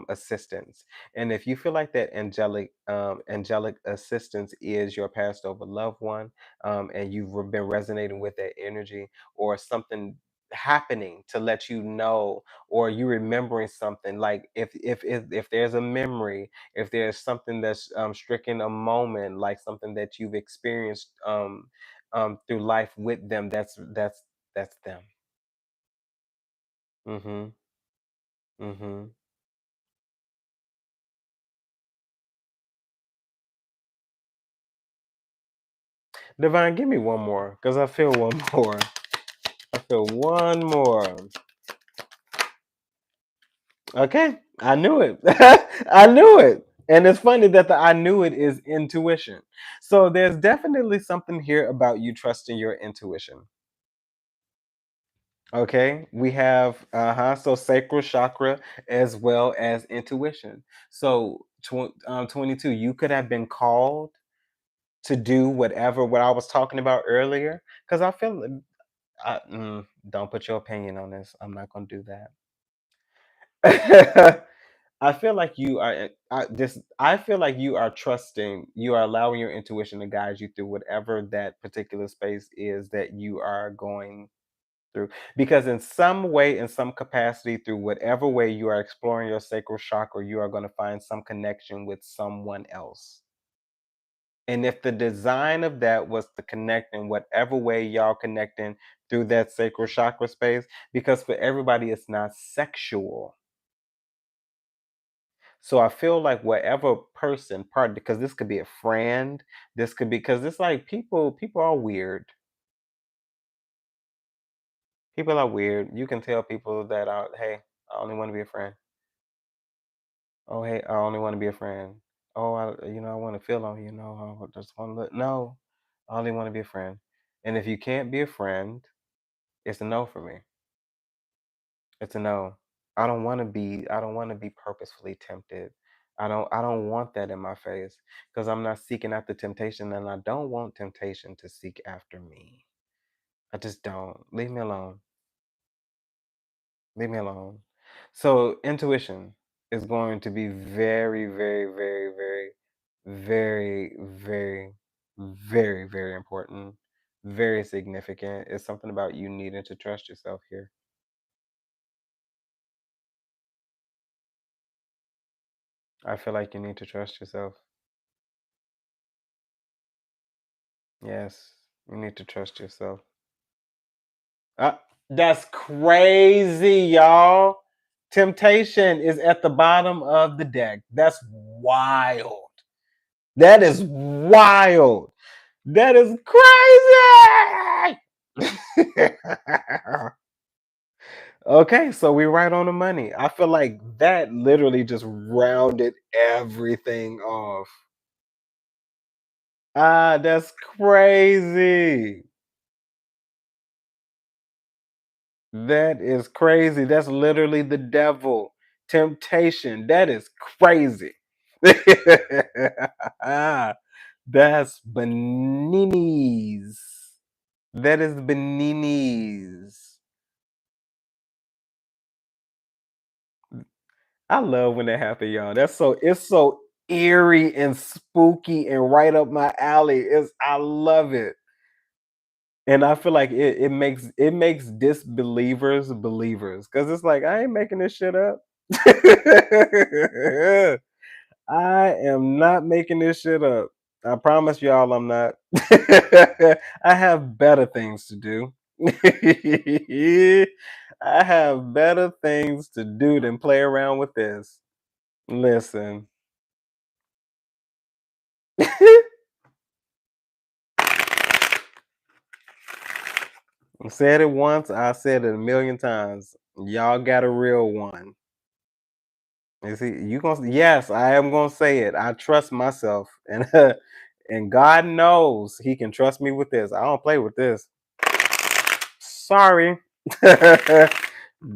assistance. And if you feel like that angelic assistance is your passed over loved one, and you've been resonating with that energy, or something happening to let you know, or you remembering something, like if there's a memory, if there's something that's stricken a moment, like something that you've experienced through life with them, that's them. Mm-hmm. Mm-hmm. Divine, give me one more, because I feel one more. I feel one more. Okay, I knew it. I knew it. And it's funny that the I knew it is intuition. So there's definitely something here about you trusting your intuition. Okay, we have so sacral chakra as well as intuition. So 22, you could have been called to do whatever what I was talking about earlier. Because I feel don't put your opinion on this. I'm not going to do that. I feel like you are I feel like you are trusting, you are allowing your intuition to guide you through whatever that particular space is that you are going through, because in some way, in some capacity, through whatever way you are exploring your sacral chakra, you are going to find some connection with someone else. And if the design of that was to connect in whatever way y'all connecting through that sacral chakra space, because for everybody it's not sexual. So I feel like whatever person part, because this could be a friend, this could be, because it's like people are weird. People are weird. You can tell people that are, hey, I only want to be a friend. Oh, hey, I only want to be a friend. Oh, I want to feel on you. No, I just want to look. No, I only want to be a friend. And if you can't be a friend, it's a no for me. It's a no. I don't want to be purposefully tempted. I don't want that in my face, because I'm not seeking after temptation, and I don't want temptation to seek after me. I just don't. Leave me alone. Leave me alone. So intuition is going to be very, very, very, very, very, very, very, very important. Very significant. It's something about you needing to trust yourself here. I feel like you need to trust yourself. Yes. You need to trust yourself. Uh, that's crazy, y'all. Temptation is at the bottom of the deck. That's wild. That is wild. That is crazy. Okay, so we right on the money. I feel like that literally just rounded everything off. Ah, that's crazy. That is crazy. That's literally the devil. Temptation. That is crazy. That's bananas. That is bananas. I love when that happens, y'all. It's so eerie and spooky and right up my alley. I love it. And I feel like it makes disbelievers believers because it's like I ain't making this shit up. I am not making this shit up. I promise y'all I'm not. I have better things to do. I have better things to do than play around with this. Listen. I said it once, I said it a million times. Y'all got a real one. You see, you gonna yes, I am gonna say it. I trust myself, and and God knows He can trust me with this. I don't play with this. Sorry,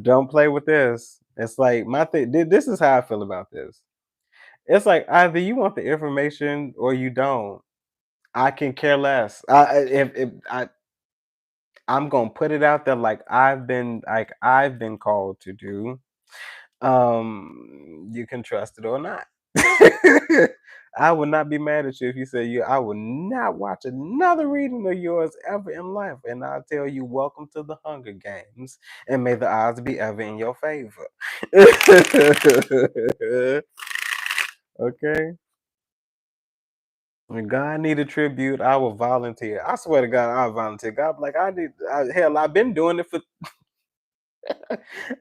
don't play with this. It's like my thing. This is how I feel about this. It's like either you want the information or you don't. I can care less. If I'm gonna put it out there like I've been called to do. You can trust it or not. I would not be mad at you if you say you I will not watch another reading of yours ever in life. And I'll tell you, welcome to the Hunger Games. And may the odds be ever in your favor. Okay. When God need a tribute, I will volunteer. I swear to God, I'll volunteer. God, like hell, I've been doing it for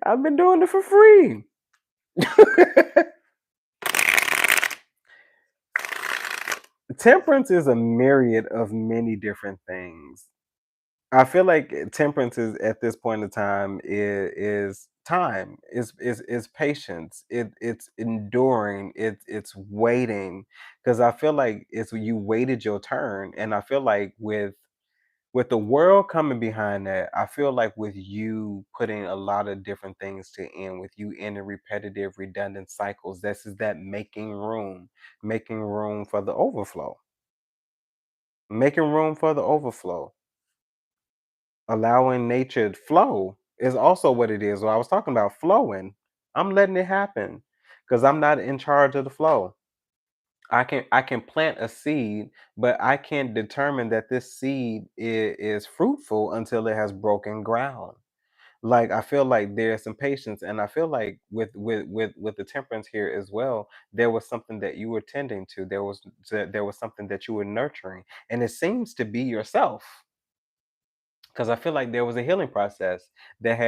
I've been doing it for free. Temperance is a myriad of many different things. I feel like temperance is at this point in time is time, is patience, it's enduring, it's waiting. Because I feel like it's you waited your turn, and I feel like with the world coming behind that, I feel like with you putting a lot of different things to end, with you ending repetitive, redundant cycles, this is that making room for the overflow, making room for the overflow, allowing nature to flow is also what it is. What I was talking about flowing, I'm letting it happen because I'm not in charge of the flow. I can plant a seed, but I can't determine that this seed is fruitful until it has broken ground. Like I feel like there's some patience, and I feel like with the temperance here as well, there was something that you were tending to. There was something that you were nurturing, and it seems to be yourself, because I feel like there was a healing process that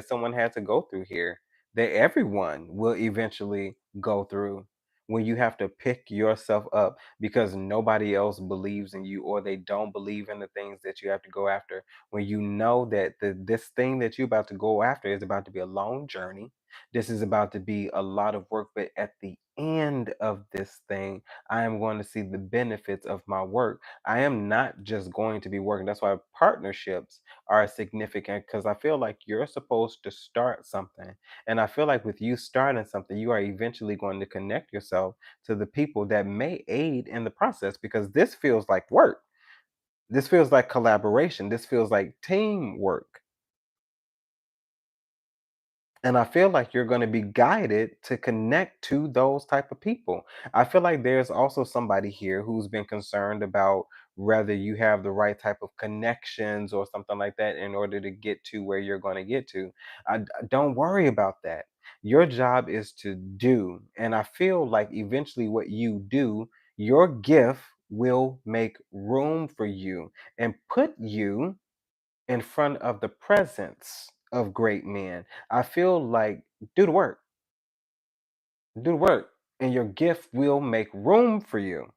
someone had to go through here, that everyone will eventually go through, when you have to pick yourself up because nobody else believes in you, or they don't believe in the things that you have to go after. When you know that this thing that you're about to go after is about to be a long journey, this is about to be a lot of work, but at the end of this thing, I am going to see the benefits of my work. I am not just going to be working. That's why partnerships are significant, because I feel like you're supposed to start something. And I feel like with you starting something, you are eventually going to connect yourself to the people that may aid in the process, because this feels like work. This feels like collaboration. This feels like teamwork. And I feel like you're going to be guided to connect to those type of people. I feel like there's also somebody here who's been concerned about whether you have the right type of connections or something like that in order to get to where you're going to get to. Don't worry about that. Your job is to do, and I feel like eventually what you do, your gift will make room for you and put you in front of the presence of great men. I feel like do the work, do the work, and your gift will make room for you.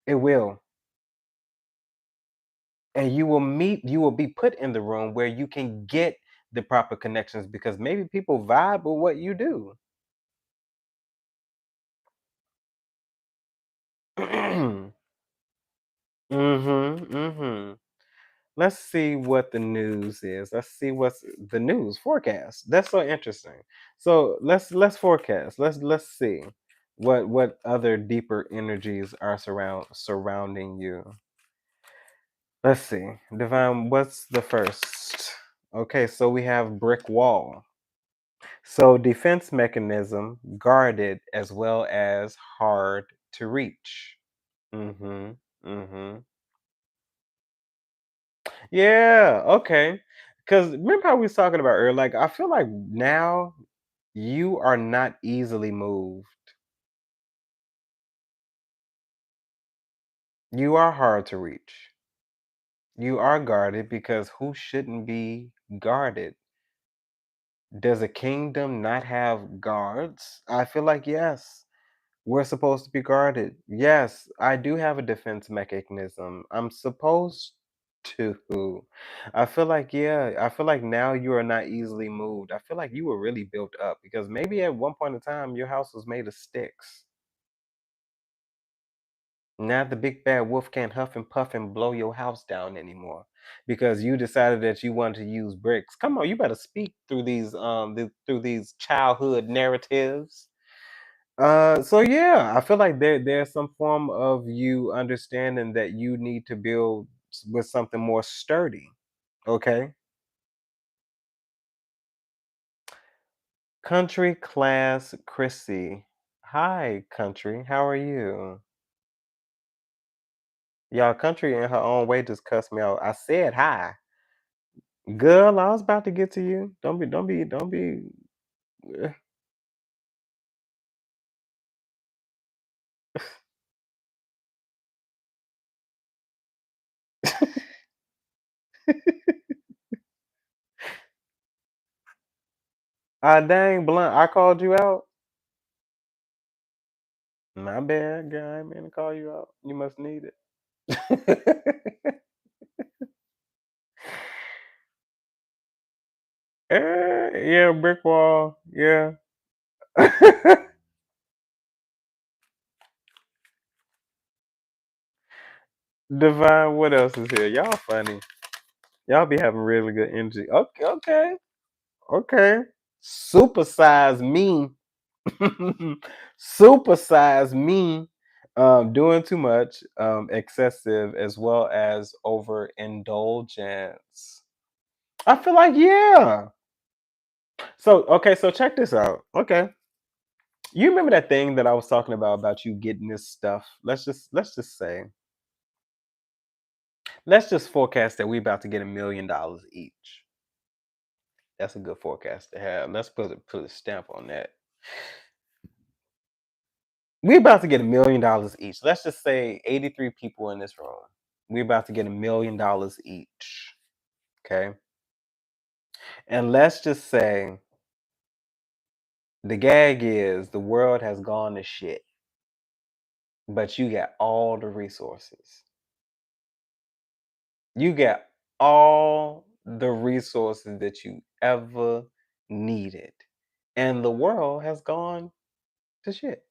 It will. And you will be put in the room where you can get the proper connections because maybe people vibe with what you do. Mhm, mhm. Let's see what the news is. Let's see what's the news forecast. That's so interesting. So let's forecast. Let's see what other deeper energies are surrounding you. Let's see. Divine, what's the first? Okay, so we have brick wall. So defense mechanism, guarded as well as hard to reach. Mhm. Mhm. Yeah, okay. Because remember how we was talking about earlier? Like, I feel like now you are not easily moved. You are hard to reach. You are guarded because who shouldn't be guarded? Does a kingdom not have guards? I feel like yes. We're supposed to be guarded. Yes, I do have a defense mechanism. I'm supposed to. I feel like, yeah, I feel like now you are not easily moved. I feel like you were really built up because maybe at one point in time your house was made of sticks. Now the big bad wolf can't huff and puff and blow your house down anymore because you decided that you wanted to use bricks. Come on, you better speak through through these childhood narratives. So yeah, I feel like there's some form of you understanding that you need to build with something more sturdy. Okay. Country class Chrissy. Hi, country. How are you? Y'all, country in her own way just cussed me out. I said hi. Girl, I was about to get to you. Don't be. Ah, dang, blunt. I called you out. My bad, girl. I didn't mean to call you out. You must need it. Yeah, brick wall. Yeah. Divine, what else is here? Y'all funny. Y'all be having really good energy. Okay, okay, okay. Supersize me. Supersize me. Doing too much, excessive, as well as overindulgence. I feel like, yeah. So, okay, so check this out. Okay. You remember that thing that I was talking about you getting this stuff? Let's just say let's just forecast that we about to get $1 million each. That's a good forecast to have. Let's put a stamp on that. We about to get $1 million each. Let's just say 83 people in this room. We about to get $1 million each. Okay. And let's just say the gag is the world has gone to shit, but you got all the resources. You got all the resources that you ever needed. And the world has gone to shit.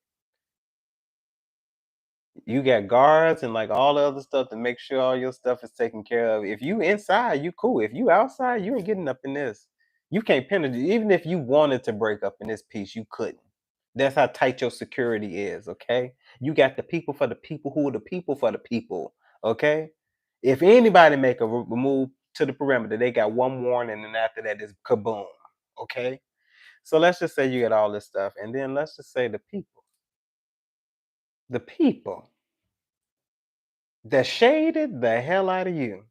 You got guards and like all the other stuff to make sure all your stuff is taken care of. If you inside, you cool. If you outside, you ain't getting up in this. You can't penetrate. Even if you wanted to break up in this piece, you couldn't. That's how tight your security is. Okay, you got the people for the people who are the people for the people. Okay, if anybody make a move to the perimeter, they got one warning, and after that is kaboom. Okay, so let's just say you got all this stuff, and then let's just say the people that shaded the hell out of you,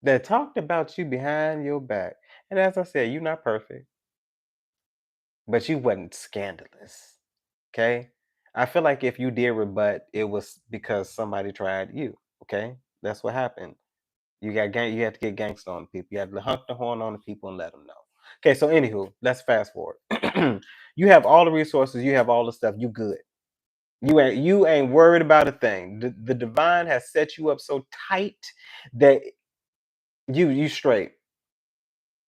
that talked about you behind your back. And as I said, you're not perfect, but you wasn't scandalous. Okay? I feel like if you did rebut, it was because somebody tried you. Okay, that's what happened. You got gang. You had to get gangster on people. You had to honk the horn on the people and let them know. Okay, so anywho, let's fast forward. You have all the resources. You have all the stuff. You good. You ain't worried about a thing. The divine has set you up so tight that you straight.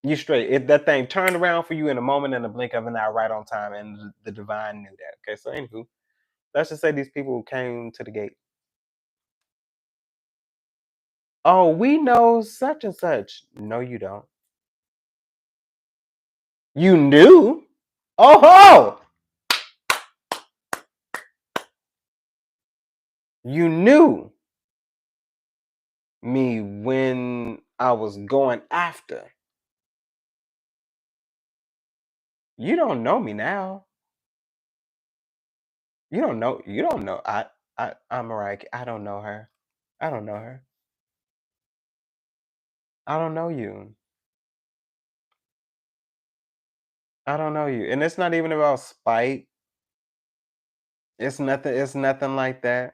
You straight. If that thing turned around for you in a moment, in the blink of an eye, right on time, and the divine knew that. Okay, so anywho, let's just say these people came to the gate. Oh, we know such and such. No, you don't. You knew? Oh ho! You knew me when I was going after. You don't know me now. You don't know. You don't know. I'm Mariah. I don't know her. I don't know her. I don't know you. I don't know you. And it's not even about spite. It's nothing. It's nothing like that.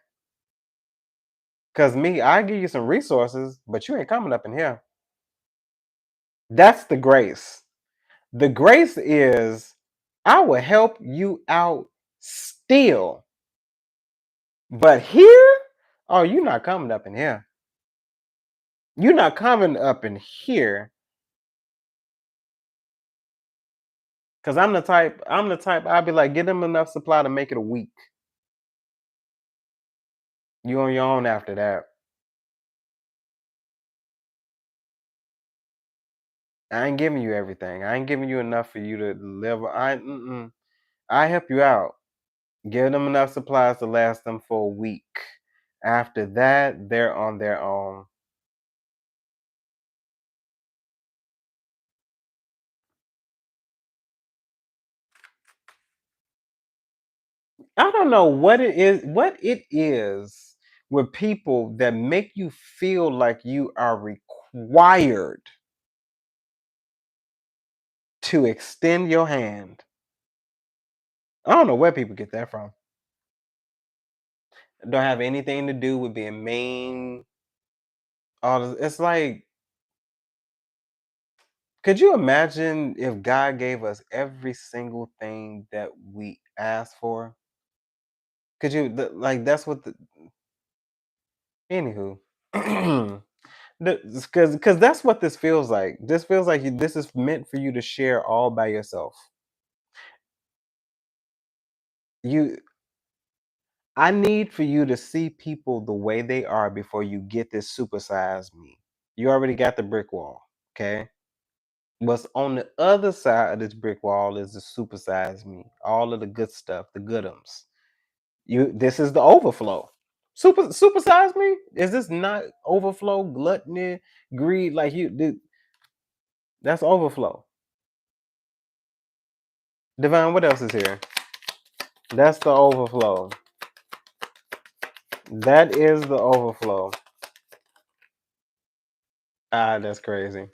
Cause me, I give you some resources, but you ain't coming up in here. That's the grace. The grace is I will help you out still. But here, oh, you're not coming up in here. You're not coming up in here. Cause I'm the type, I'll be like, get them enough supply to make it a week. You on your own after that. I ain't giving you everything. I ain't giving you enough for you to live. I help you out. Give them enough supplies to last them for a week. After that, they're on their own. I don't know what it is with people that make you feel like you are required to extend your hand. I don't know where people get that from. It don't have anything to do with being mean. All this, it's like, could you imagine if God gave us every single thing that we asked for? Could you like that's what the anywho. Because that's what this feels like. This feels like this is meant for you to share all by yourself. You, I need for you to see people the way they are before you get this supersize me. You already got the brick wall, okay? What's on the other side of this brick wall is the supersize me. All of the good stuff, the goodums. This is the overflow. Supersize me? Is this not overflow, gluttony, greed? Like that's overflow. Divine, what else is here? That's the overflow. That is the overflow. Ah, that's crazy.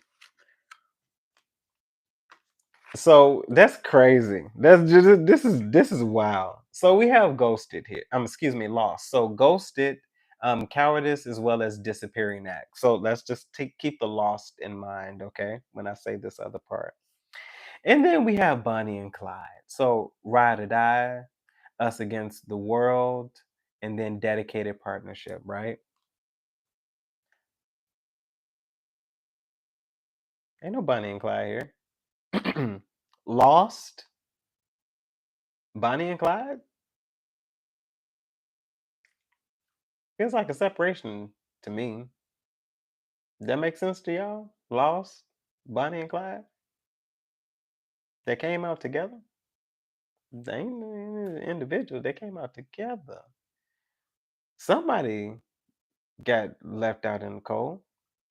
So that's crazy. That's just this is wild. So we have ghosted here. Excuse me, lost. So ghosted, cowardice as well as disappearing act. So let's just keep the lost in mind, okay? When I say this other part. And then we have Bonnie and Clyde. So ride or die, us against the world, and then dedicated partnership, right? Ain't no Bonnie and Clyde here. Lost, Bonnie and Clyde feels like a separation to me. That makes sense to y'all? Lost, Bonnie and Clyde, they came out together. They ain't individuals. They came out together. Somebody got left out in the cold.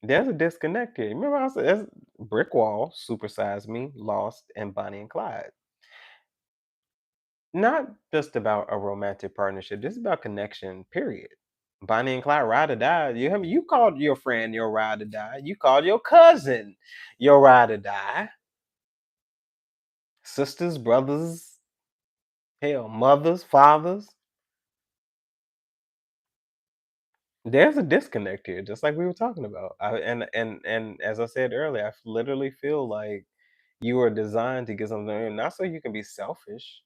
There's a disconnect here. Remember, I said that's brick wall, supersize me, lost, and Bonnie and Clyde. Not just about a romantic partnership. This is about connection. Period. Bonnie and Clyde, ride or die. You called your friend your ride or die. You called your cousin your ride or die. Sisters, brothers, hell, mothers, fathers. There's a disconnect here, just like we were talking about. And as I said earlier, I literally feel like you are designed to get something, not so you can be selfish.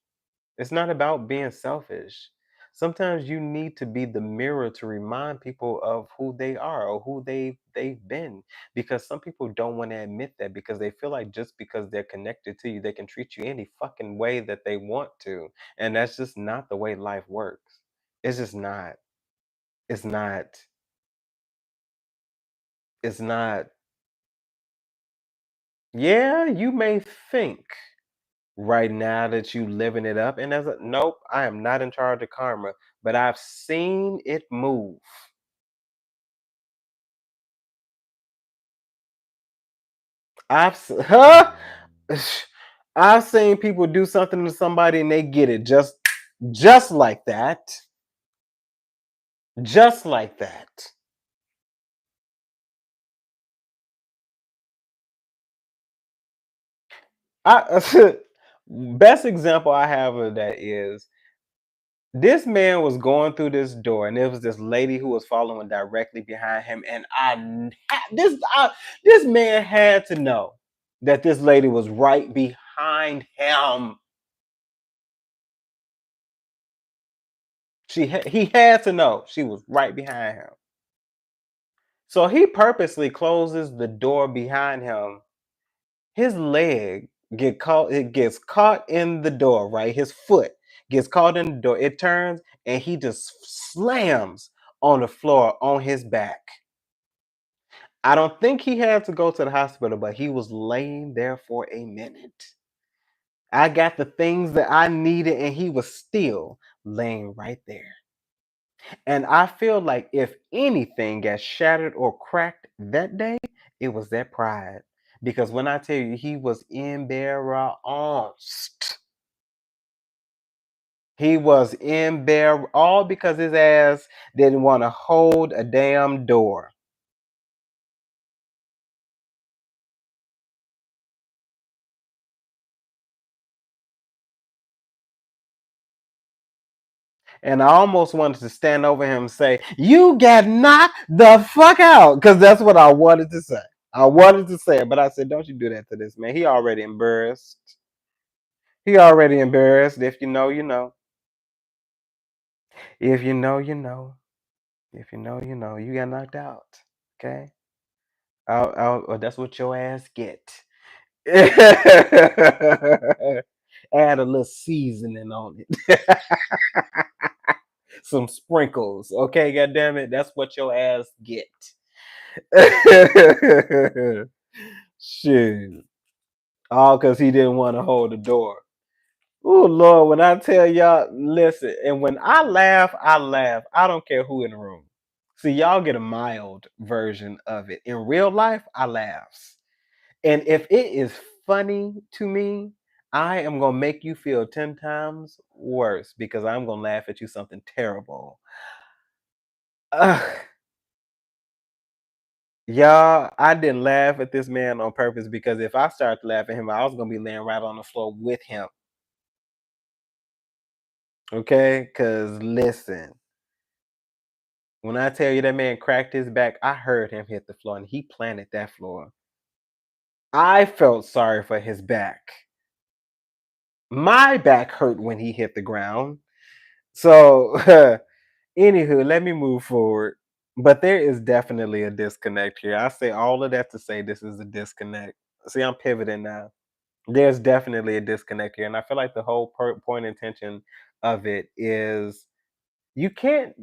It's not about being selfish. Sometimes you need to be the mirror to remind people of who they are or who they've been. Because some people don't want to admit that because they feel like just because they're connected to you, they can treat you any fucking way that they want to. And that's just not the way life works. It's just not. It's not. It's not. Yeah, you may think right now that you living it up, and as a nope, I am not in charge of karma, but I've seen it move. Huh? I've seen people do something to somebody and they get it just like that. Just like that. I best example I have of that is this man was going through this door, and there was this lady who was following directly behind him. And this man had to know that this lady was right behind him. He had to know she was right behind him. So he purposely closes the door behind him. His leg get caught. It gets caught in the door. Right, his foot gets caught in the door. It turns, and he just slams on the floor on his back. I don't think he had to go to the hospital, but he was laying there for a minute. I got the things that I needed, and he was still laying right there. And I feel like if anything got shattered or cracked that day, it was that pride. Because when I tell you he was embarrassed, he was embarrassed, all because his ass didn't want to hold a damn door. And I almost wanted to stand over him and say, "You got knocked the fuck out," because that's what I wanted to say. I wanted to say it, but I said, "Don't you do that to this man. He already embarrassed. He already embarrassed. If you know, you know. If you know, you know. If you know, you know. You got knocked out. Okay. That's what your ass get." Add a little seasoning on it. Some sprinkles. Okay, god damn it. That's what your ass get. Shit. All because he didn't want to hold the door. Oh Lord, when I tell y'all, listen, and when I laugh, I laugh. I don't care who in the room. See, y'all get a mild version of it. In real life, I laughs. And if it is funny to me, I am gonna make you feel 10 times worse because I'm gonna laugh at you something terrible. Ugh. Y'all, I didn't laugh at this man on purpose because if I started to laugh at him, I was gonna be laying right on the floor with him. Okay? Cause listen, when I tell you that man cracked his back, I heard him hit the floor and he planted that floor. I felt sorry for his back. My back hurt when he hit the ground. So, anywho, let me move forward. But there is definitely a disconnect here. I say all of that to say this is a disconnect. See, I'm pivoting now. There's definitely a disconnect here, and I feel like the whole point and intention of it is you can't.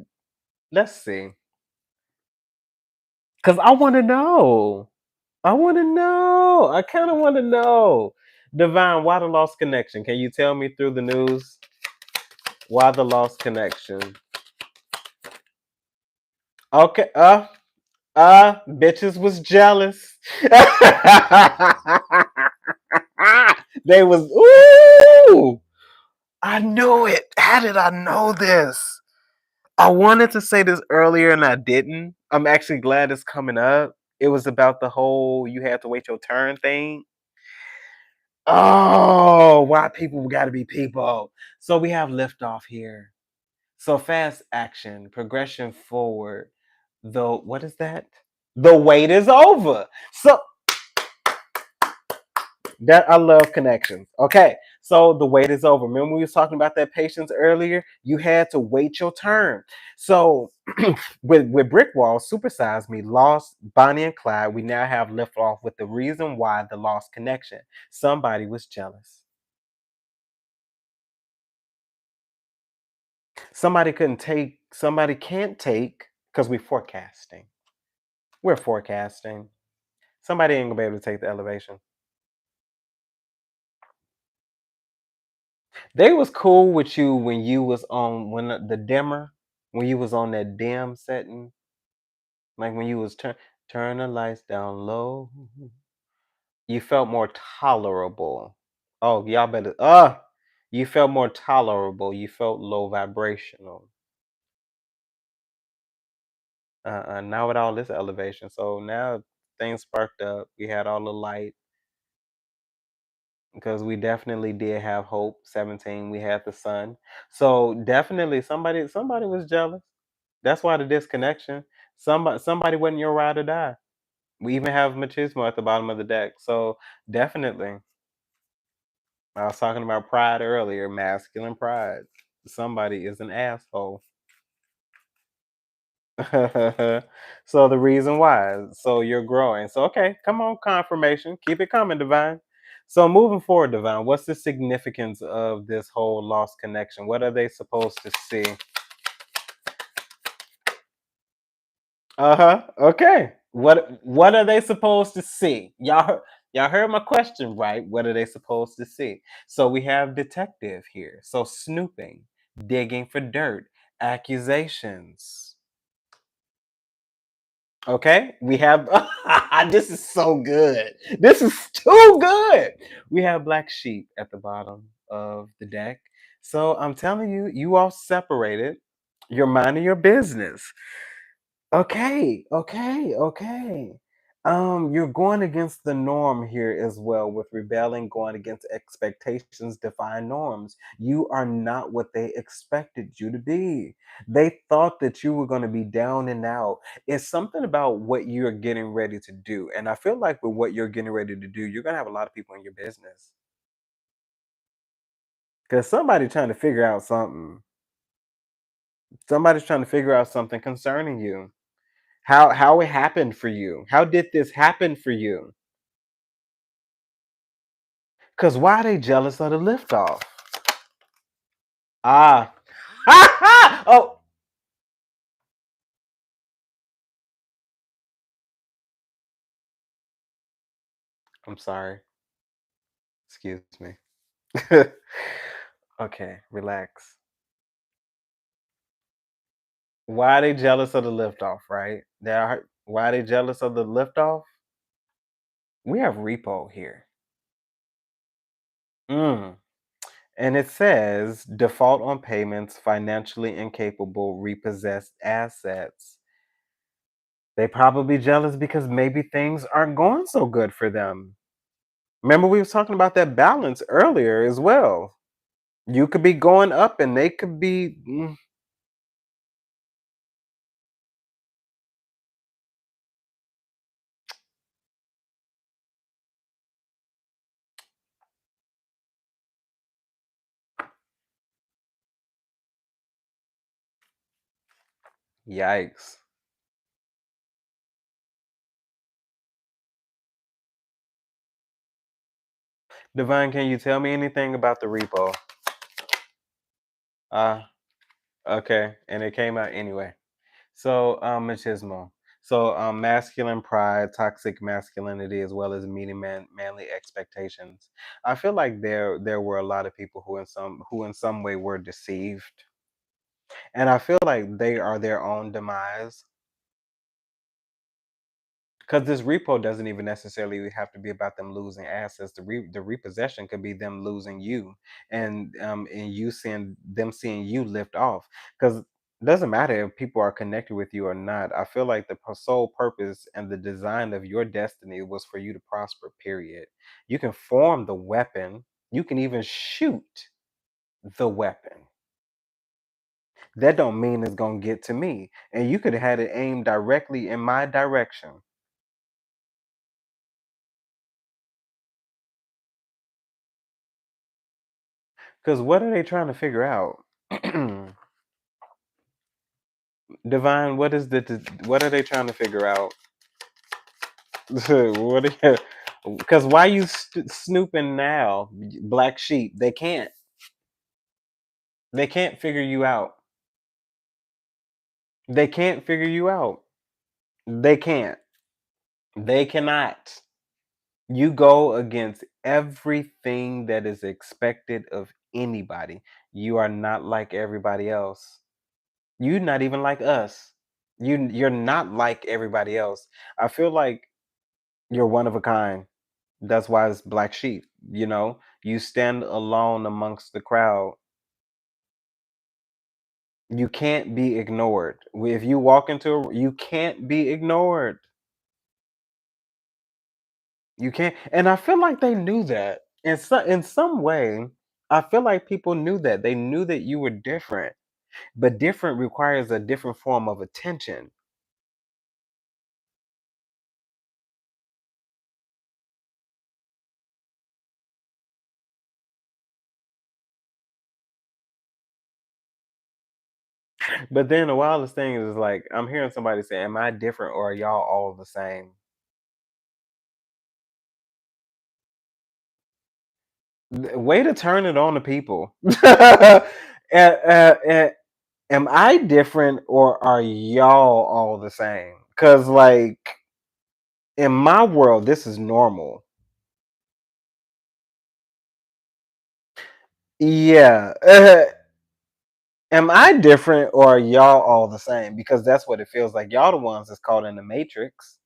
Let's see, because I want to know. I want to know. I kind of want to know. Divine, why the lost connection? Can you tell me through the news why the lost connection? Okay. Bitches was jealous. They was ooh. I knew it. How did I know this? I wanted to say this earlier and I didn't. I'm actually glad it's coming up. It was about the whole you had to wait your turn thing. Oh, why people got to be people. So we have liftoff here. So fast action, progression forward. The what is that? The wait is over. So that I love connections. Okay, so the wait is over. Remember we was talking about that patience earlier? You had to wait your turn. So with Brick Wall, Supersize Me, Lost, Bonnie and Clyde, we now have left off with the reason why the lost connection. Somebody was jealous. Somebody couldn't take, somebody can't take, because we're forecasting. We're forecasting. Somebody ain't gonna be able to take the elevation. They was cool with you when you was on when the dimmer, when you was on that dim setting, like when you was turn the lights down low. You felt more tolerable. Oh, y'all better you felt more tolerable. You felt low vibrational. Now with all this elevation. So now things sparked up. We had all the light because we definitely did have hope. 17, we had the sun. So definitely somebody was jealous. That's why the disconnection. Somebody wasn't your ride or die. We even have machismo at the bottom of the deck. So definitely. I was talking about pride earlier, masculine pride. Somebody is an asshole. So the reason why, so you're growing. So okay, come on, confirmation. Keep it coming, Divine. So moving forward, Divine, what's the significance of this whole lost connection? What are they supposed to see? Uh-huh. Okay. What are they supposed to see? Y'all heard my question, right? What are they supposed to see? So we have detective here. So snooping, digging for dirt, accusations. Okay? We have this is so good. This is too good. We have black sheep at the bottom of the deck. So I'm telling you, you all separated. You're minding your business. Okay, okay, okay. You're going against the norm here as well with rebelling, going against expectations, define norms. You are not what they expected you to be. They thought that you were going to be down and out. It's something about what you're getting ready to do. And I feel like with what you're getting ready to do, you're going to have a lot of people in your business. Because somebody trying to figure out something. Somebody's trying to figure out something concerning you. How it happened for you. How did this happen for you? Because why are they jealous of the liftoff? Ah. Oh, I'm sorry. Excuse me. Okay, relax. Why are they jealous of the liftoff, right? Why are they jealous of the liftoff? We have repo here. Mm. And it says default on payments, financially incapable, repossessed assets. They probably jealous because maybe things aren't going so good for them. Remember, we was talking about that balance earlier as well. You could be going up, and they could be. Yikes! Divine, can you tell me anything about the repo? Ah, okay, and it came out anyway. So, machismo. So, masculine pride, toxic masculinity, as well as meeting manly expectations. I feel like there were a lot of people who in some way were deceived, and I feel like they are their own demise. Because this repo doesn't even necessarily have to be about them losing assets. The repossession could be them losing you, and you seeing you lift off. Because it doesn't matter if people are connected with you or not. I feel like the sole purpose and the design of your destiny was for you to prosper. Period. You can form the weapon. You can even shoot the weapon. that don't mean it's gonna get to me. And you could have had it aimed directly in my direction. Because what are they trying to figure out? Divine, what are they trying to figure out? What are because why you snooping now, black sheep? They can't figure you out. They can't figure you out. They can't. They cannot. You go against everything that is expected of anybody. You are not like everybody else. You're not even like us. You're not like everybody else. I feel like you're one of a kind. That's why it's black sheep. You stand alone amongst the crowd. You can't be ignored. If you walk into you can't be ignored. You can't. And I feel like they knew that. In some way, I feel like people knew that. They knew that you were different. But different requires a different form of attention. But then the wildest thing is like I'm hearing somebody say, "Am I different or are y'all all the same?" Way to turn it on to people. Am I different or are y'all all the same? Because, like, in my world, this is normal. Yeah. Am I different or are y'all all the same? Because that's what it feels like. Y'all the ones that's caught in the matrix.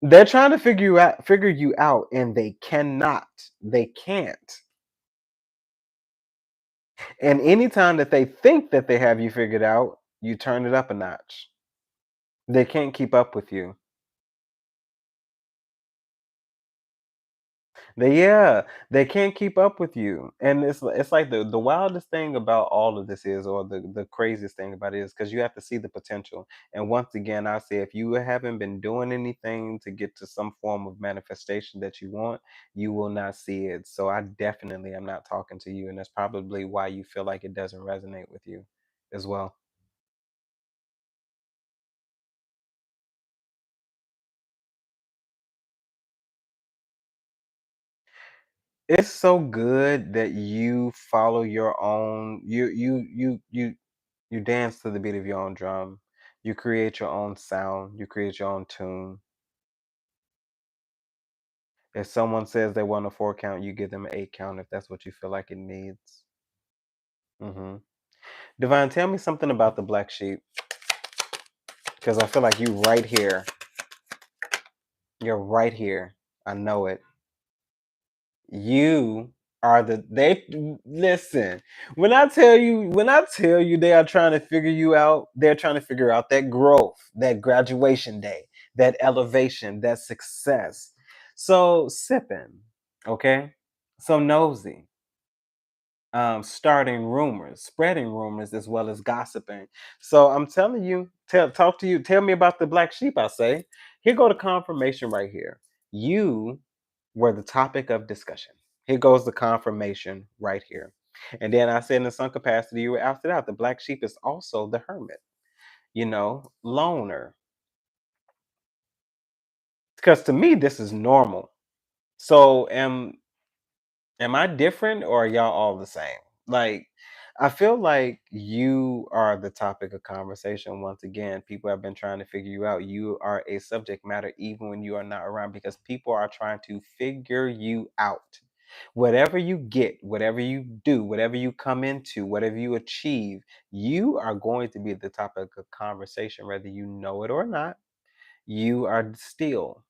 They're trying to figure you out, and they cannot. They can't. And anytime that they think that they have you figured out, you turn it up a notch. They can't keep up with you. They can't keep up with you, and it's like the wildest thing about all of this is, or the craziest thing about it is, because you have to see the potential. And once again, I say, if you haven't been doing anything to get to some form of manifestation that you want, you will not see it. So I definitely am not talking to you, and that's probably why you feel like it doesn't resonate with you as well. It's so good that you follow your own you dance to the beat of your own drum. You create your own sound, you create your own tune. If someone says they want a 4 count, you give them an 8 count if that's what you feel like it needs. Mhm. Divine, tell me something about the black sheep, because I feel like you right here. You're right here. I know it. You are they listen. When I tell you they are trying to figure you out, they're trying to figure out that growth, that graduation day, that elevation, that success. So sipping, okay? So nosy, starting rumors, spreading rumors as well as gossiping. So I'm telling you, talk to you, tell me about the black sheep, I say. Here go the confirmation right here. You were the topic of discussion. Here goes the confirmation right here. And then I said in some capacity, you were after that. The black sheep is also the hermit, loner. Because to me, this is normal. So am I different or are y'all all the same? Like, I feel like you are the topic of conversation once again. People have been trying to figure you out. You are a subject matter even when you are not around, because people are trying to figure you out. Whatever you get, whatever you do, whatever you come into, whatever you achieve, you are going to be the topic of conversation, whether you know it or not. You are still,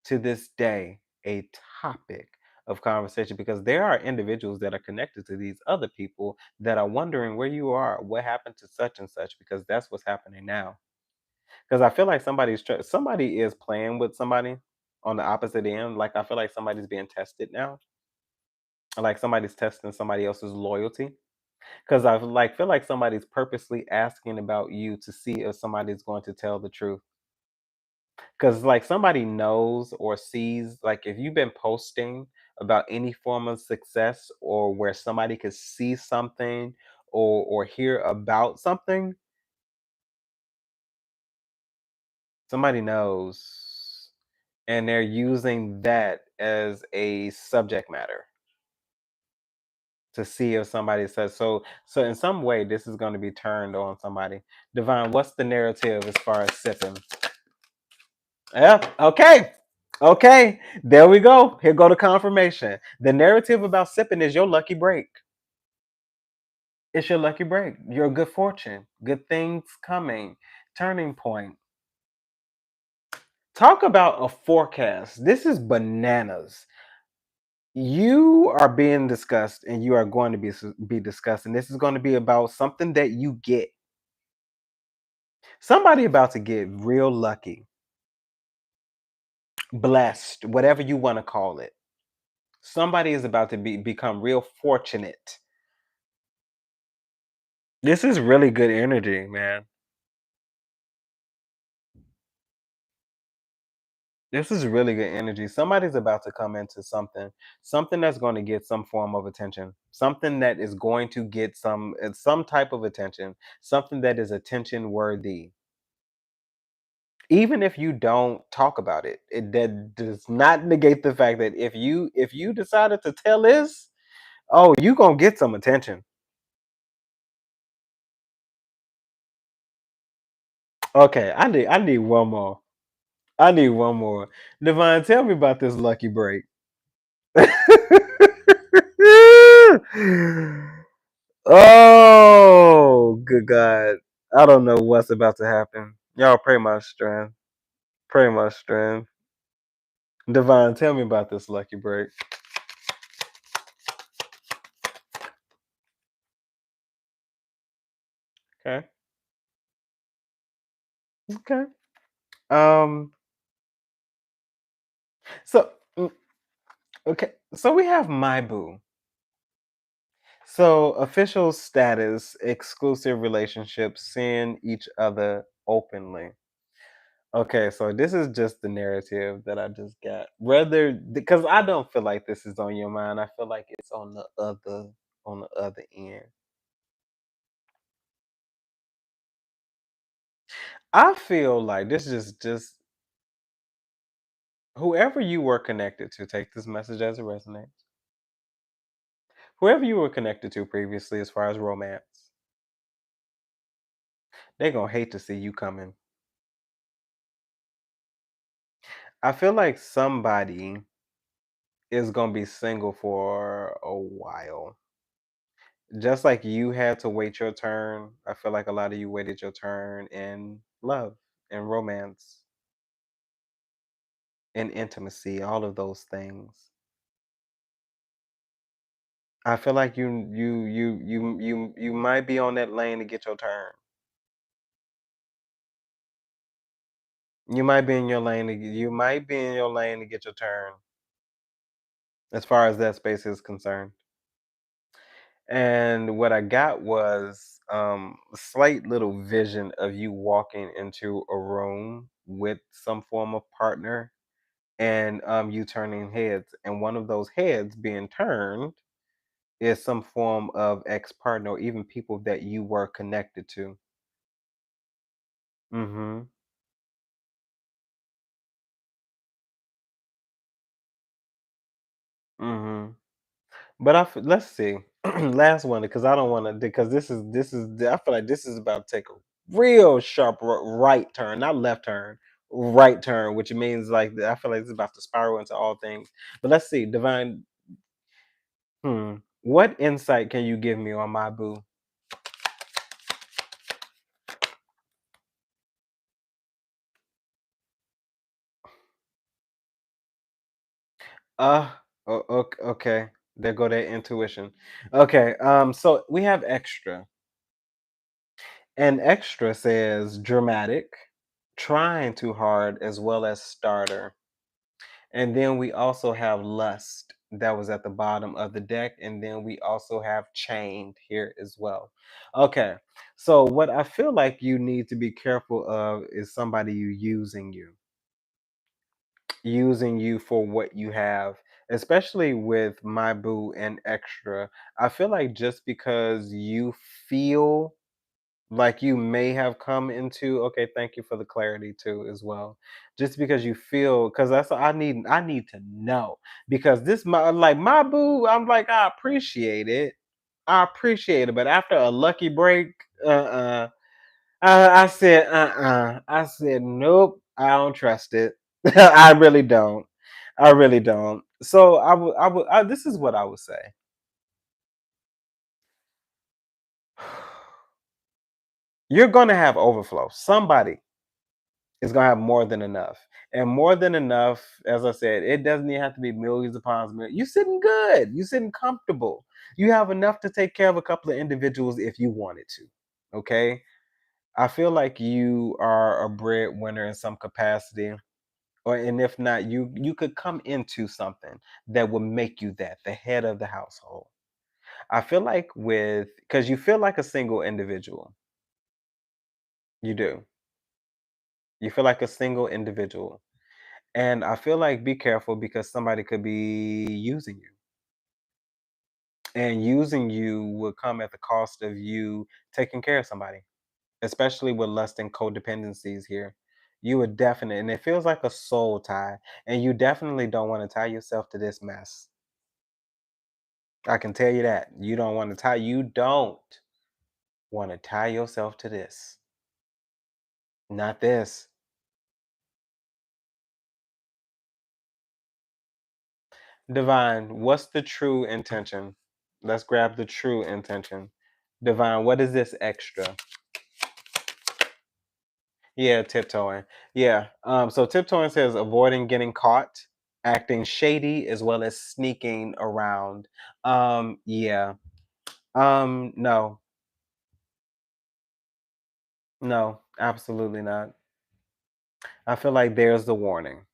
to this day, a topic of conversation, because there are individuals that are connected to these other people that are wondering where you are, what happened to such and such, because that's what's happening now. Because I feel like somebody is playing with somebody on the opposite end. Like, I feel like somebody's being tested now, like somebody's testing somebody else's loyalty. Because I like feel like somebody's purposely asking about you to see if somebody's going to tell the truth. Because like somebody knows or sees, like if you've been posting about any form of success or where somebody could see something or hear about something, somebody knows. And they're using that as a subject matter to see if somebody says so. So in some way, this is going to be turned on somebody. Divine, what's the narrative as far as sipping? Yeah. Okay. Okay. There we go. Here go the confirmation. The narrative about sipping is your lucky break. It's your lucky break. Your good fortune. Good things coming. Turning point. Talk about a forecast. This is bananas. You are being discussed and you are going to be discussed. And this is going to be about something that you get. Somebody about to get real lucky, blessed, whatever you want to call it. Somebody is about to become real fortunate. This is really good energy, man. This is really good energy. Somebody's about to come into something that's going to get some form of attention, something that is going to get some type of attention, something that is attention worthy. Even if you don't talk about it, it that does not negate the fact that if you decided to tell this, oh, you gonna get some attention. Okay, I need one more. I need one more. Divine, tell me about this lucky break. Oh, good God. I don't know what's about to happen. Y'all pray my strength. Pray my strength. Divine, tell me about this lucky break. Okay. Okay. Um, so okay. So we have my boo. So official status, exclusive relationship, seeing each other openly. Okay, so this is just the narrative that I just got. Whether because I don't feel like this is on your mind. I feel like it's on the other end. I feel like this is just whoever you were connected to, take this message as it resonates. Whoever you were connected to previously as far as romance, they're gonna hate to see you coming. I feel like somebody is gonna be single for a while. Just like you had to wait your turn, I feel like a lot of you waited your turn in love and romance and intimacy, all of those things. I feel like you might be on that lane to get your turn. You might be in your lane to get your turn as far as that space is concerned. And what I got was a slight little vision of you walking into a room with some form of partner and you turning heads. And one of those heads being turned is some form of ex partner or even people that you were connected to. Mm-hmm. Mm-hmm. But let's see. Last one because I don't want to because this is I feel like this is about to take a real sharp right turn, not left turn, right turn, which means like I feel like it's about to spiral into all things. But let's see, Divine. What insight can you give me on my boo? Okay. There go that intuition. Okay. So we have extra, and extra says dramatic, trying too hard, as well as starter. And then we also have lust. that was at the bottom of the deck. And then we also have chained here as well. Okay. So what I feel like you need to be careful of is somebody using you for what you have, especially with my boo and extra. I feel like just because you feel like you may have come into, okay, thank you for the clarity too as well, just because you feel, because that's what I need to know, because this my, like, my boo, I'm like, I appreciate it, but after a lucky break, uh I said nope, I don't trust it. I really don't. I really don't. So this is what I would say. You're gonna have overflow. Somebody is gonna have more than enough. And more than enough, as I said, it doesn't even have to be millions of pounds. You're sitting good. You're sitting comfortable. You have enough to take care of a couple of individuals if you wanted to. Okay. I feel like you are a breadwinner in some capacity, or and if not, you could come into something that will make you that the head of the household. I feel like with because you feel like a single individual. You do. You feel like a single individual. And I feel like be careful because somebody could be using you. And using you will come at the cost of you taking care of somebody, especially with lust and codependencies here. You would definitely, and it feels like a soul tie, and you definitely don't want to tie yourself to this mess. I can tell you that. You don't want to tie yourself to this. Not this. Divine, what's the true intention? Let's grab the true intention. Divine, what is this extra? Yeah, tiptoeing. Yeah. So tiptoeing says avoiding getting caught, acting shady, as well as sneaking around. Yeah. No, no, absolutely not. I feel like there's the warning.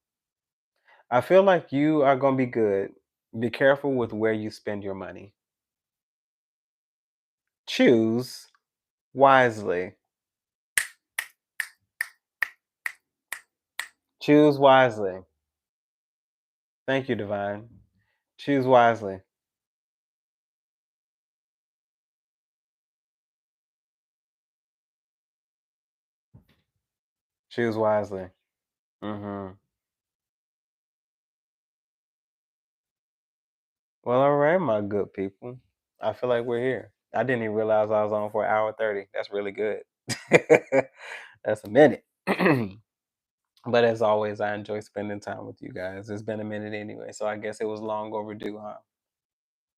I feel like you are gonna be good. Be careful with where you spend your money. Choose wisely. Choose wisely. Thank you, Divine. Choose wisely. Choose wisely. Hmm. Well, all right, my good people. I feel like we're here. I didn't even realize I was on for an hour 30. That's really good. That's a minute. But as always, I enjoy spending time with you guys. It's been a minute anyway, so I guess it was long overdue, huh?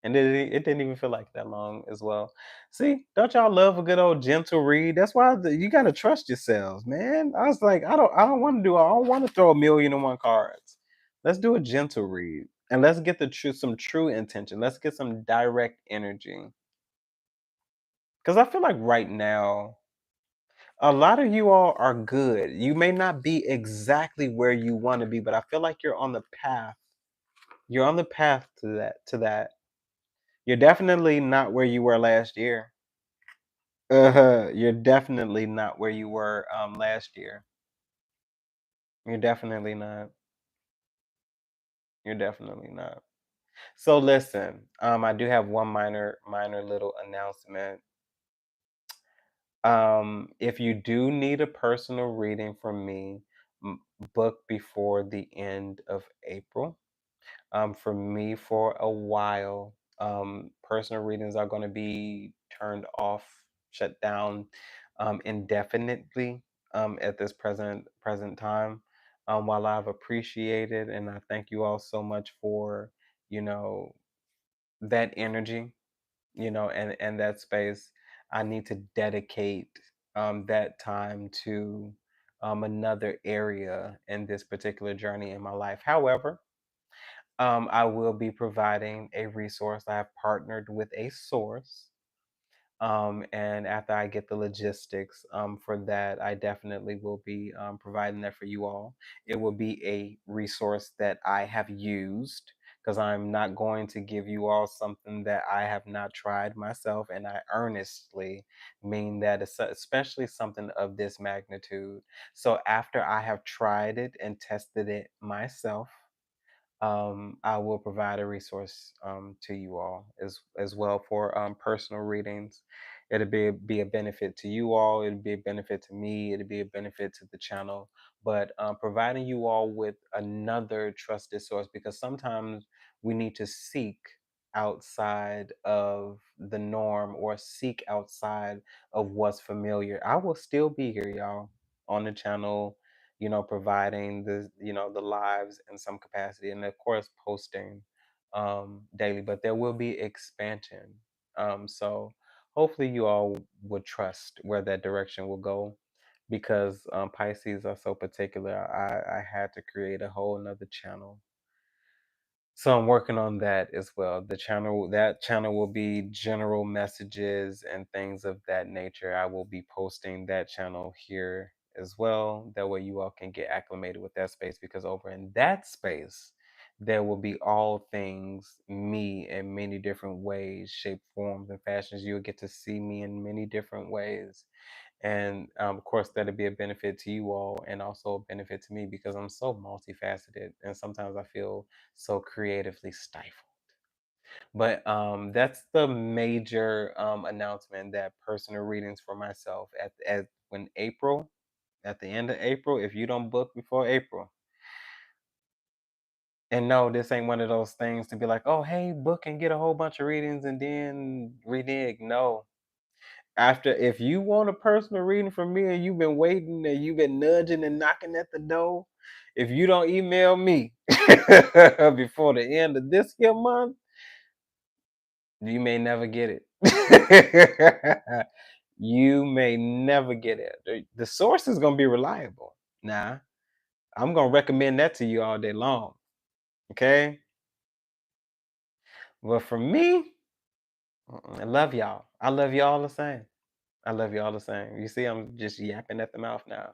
And it didn't even feel like that long as well. See, don't y'all love a good old gentle read? That's why you gotta trust yourselves, man. I was like, I don't want to throw a million and one cards. Let's do a gentle read. And let's get some true intention. Let's get some direct energy. Because I feel like right now, a lot of you all are good. You may not be exactly where you want to be, but I feel like you're on the path. You're on the path to that. You're definitely not where you were last year. You're definitely not where you were last year. You're definitely not. You're definitely not. So listen, I do have one minor little announcement. If you do need a personal reading from me, book before the end of April. For me, for a while, personal readings are going to be turned off, shut down, indefinitely, at this present time. While I've appreciated and I thank you all so much for, you know, that energy, and that space, I need to dedicate that time to another area in this particular journey in my life. However, I will be providing a resource. I have partnered with a source. And after I get the logistics for that, I definitely will be providing that for you all. It will be a resource that I have used because I'm not going to give you all something that I have not tried myself. And I earnestly mean that, especially something of this magnitude. So after I have tried it and tested it myself, I will provide a resource to you all as well for personal readings. It'll be a benefit to you all. It'll be a benefit to me. It'll be a benefit to the channel. But providing you all with another trusted source, because sometimes we need to seek outside of the norm or seek outside of what's familiar. I will still be here, y'all, on the channel, providing the lives in some capacity, and of course posting daily, but there will be expansion. So hopefully you all would trust where that direction will go, because Pisces are so particular. I had to create a whole nother channel, so I'm working on that as well. That channel will be general messages and things of that nature. I will be posting that channel here as well. That way you all can get acclimated with that space, because over in that space there will be all things me in many different ways, shape, forms, and fashions. You'll get to see me in many different ways. And of course, that'll be a benefit to you all and also a benefit to me, because I'm so multifaceted and sometimes I feel so creatively stifled. But that's the major announcement, that personal readings for myself at the end of April, if you don't book before April. And no, this ain't one of those things to be like, oh, hey, book and get a whole bunch of readings and then renege. No, after, if you want a personal reading from me and you've been waiting and you've been nudging and knocking at the door, if you don't email me before the end of this here month, you may never get it. You may never get it. The source is going to be reliable. Nah, I'm going to recommend that to you all day long. Okay. But for me, I love y'all. I love y'all the same. I love you all the same. You see, I'm just yapping at the mouth now.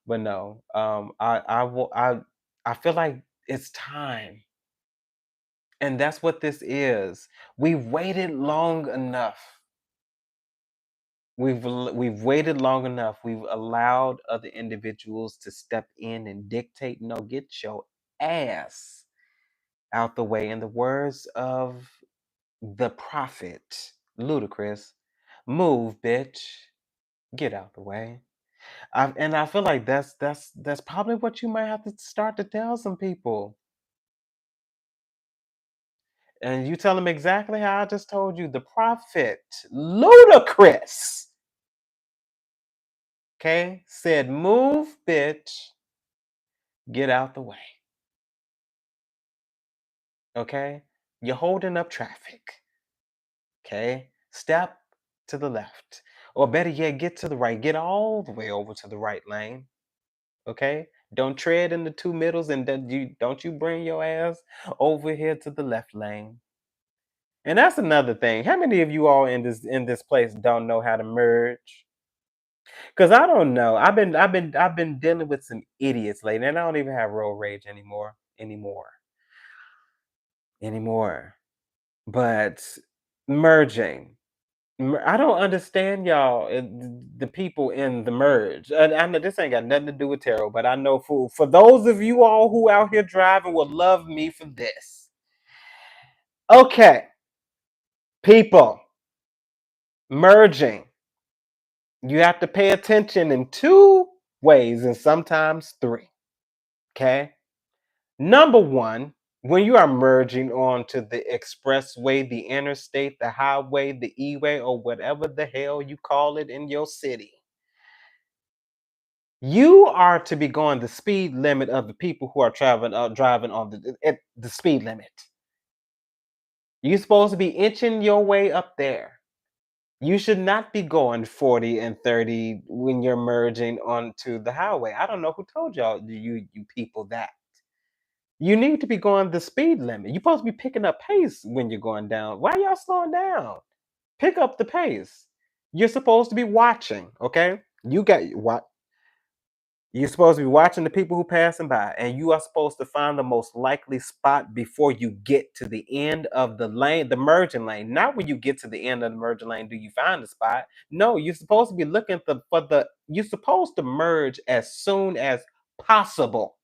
But no, I feel like it's time. And that's what this is. We've waited long enough. We've waited long enough. We've allowed other individuals to step in and dictate. No, get your ass out the way. In the words of the prophet, Ludacris, move, bitch. Get out the way. And I feel like that's probably what you might have to start to tell some people. And you tell them exactly how I just told you. The prophet, Ludacris, okay, said, move, bitch, get out the way. Okay? You're holding up traffic. Okay? Step to the left. Or better yet, get to the right. Get all the way over to the right lane. Okay? Don't tread in the two middles, and don't you bring your ass over here to the left lane. And that's another thing. How many of you all in this place don't know how to merge? Because I don't know. I've been dealing with some idiots lately, and I don't even have road rage anymore. But merging. I don't understand y'all, the people in the merge. I know this ain't got nothing to do with tarot, but I know for those of you all who out here driving will love me for this. Okay, people, merging. You have to pay attention in two ways and sometimes three. Okay. Number one, when you are merging onto the expressway, the interstate, the highway, the e-way, or whatever the hell you call it in your city, you are to be going the speed limit of the people who are driving on the speed limit. You're supposed to be inching your way up there. You should not be going 40 and 30 when you're merging onto the highway. I don't know who told y'all, you people, that. You need to be going the speed limit. You're supposed to be picking up pace when you're going down. Why y'all slowing down? Pick up the pace. You're supposed to be watching, okay? You got what? You're supposed to be watching the people who passing by, and you are supposed to find the most likely spot before you get to the end of the lane, the merging lane. Not when you get to the end of the merging lane do you find the spot. No, you're supposed to be looking for the. You're supposed to merge as soon as possible.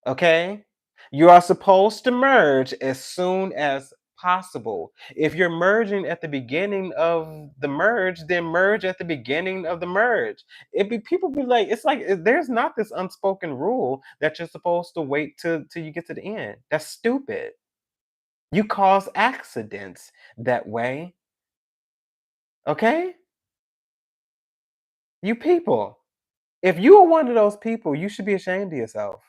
Okay? You are supposed to merge as soon as possible. If you're merging at the beginning of the merge, then merge at the beginning of the merge. It be people be like, it's like there's not this unspoken rule that you're supposed to wait till you get to the end. That's stupid. You cause accidents that way. Okay? You people. If you are one of those people, you should be ashamed of yourself.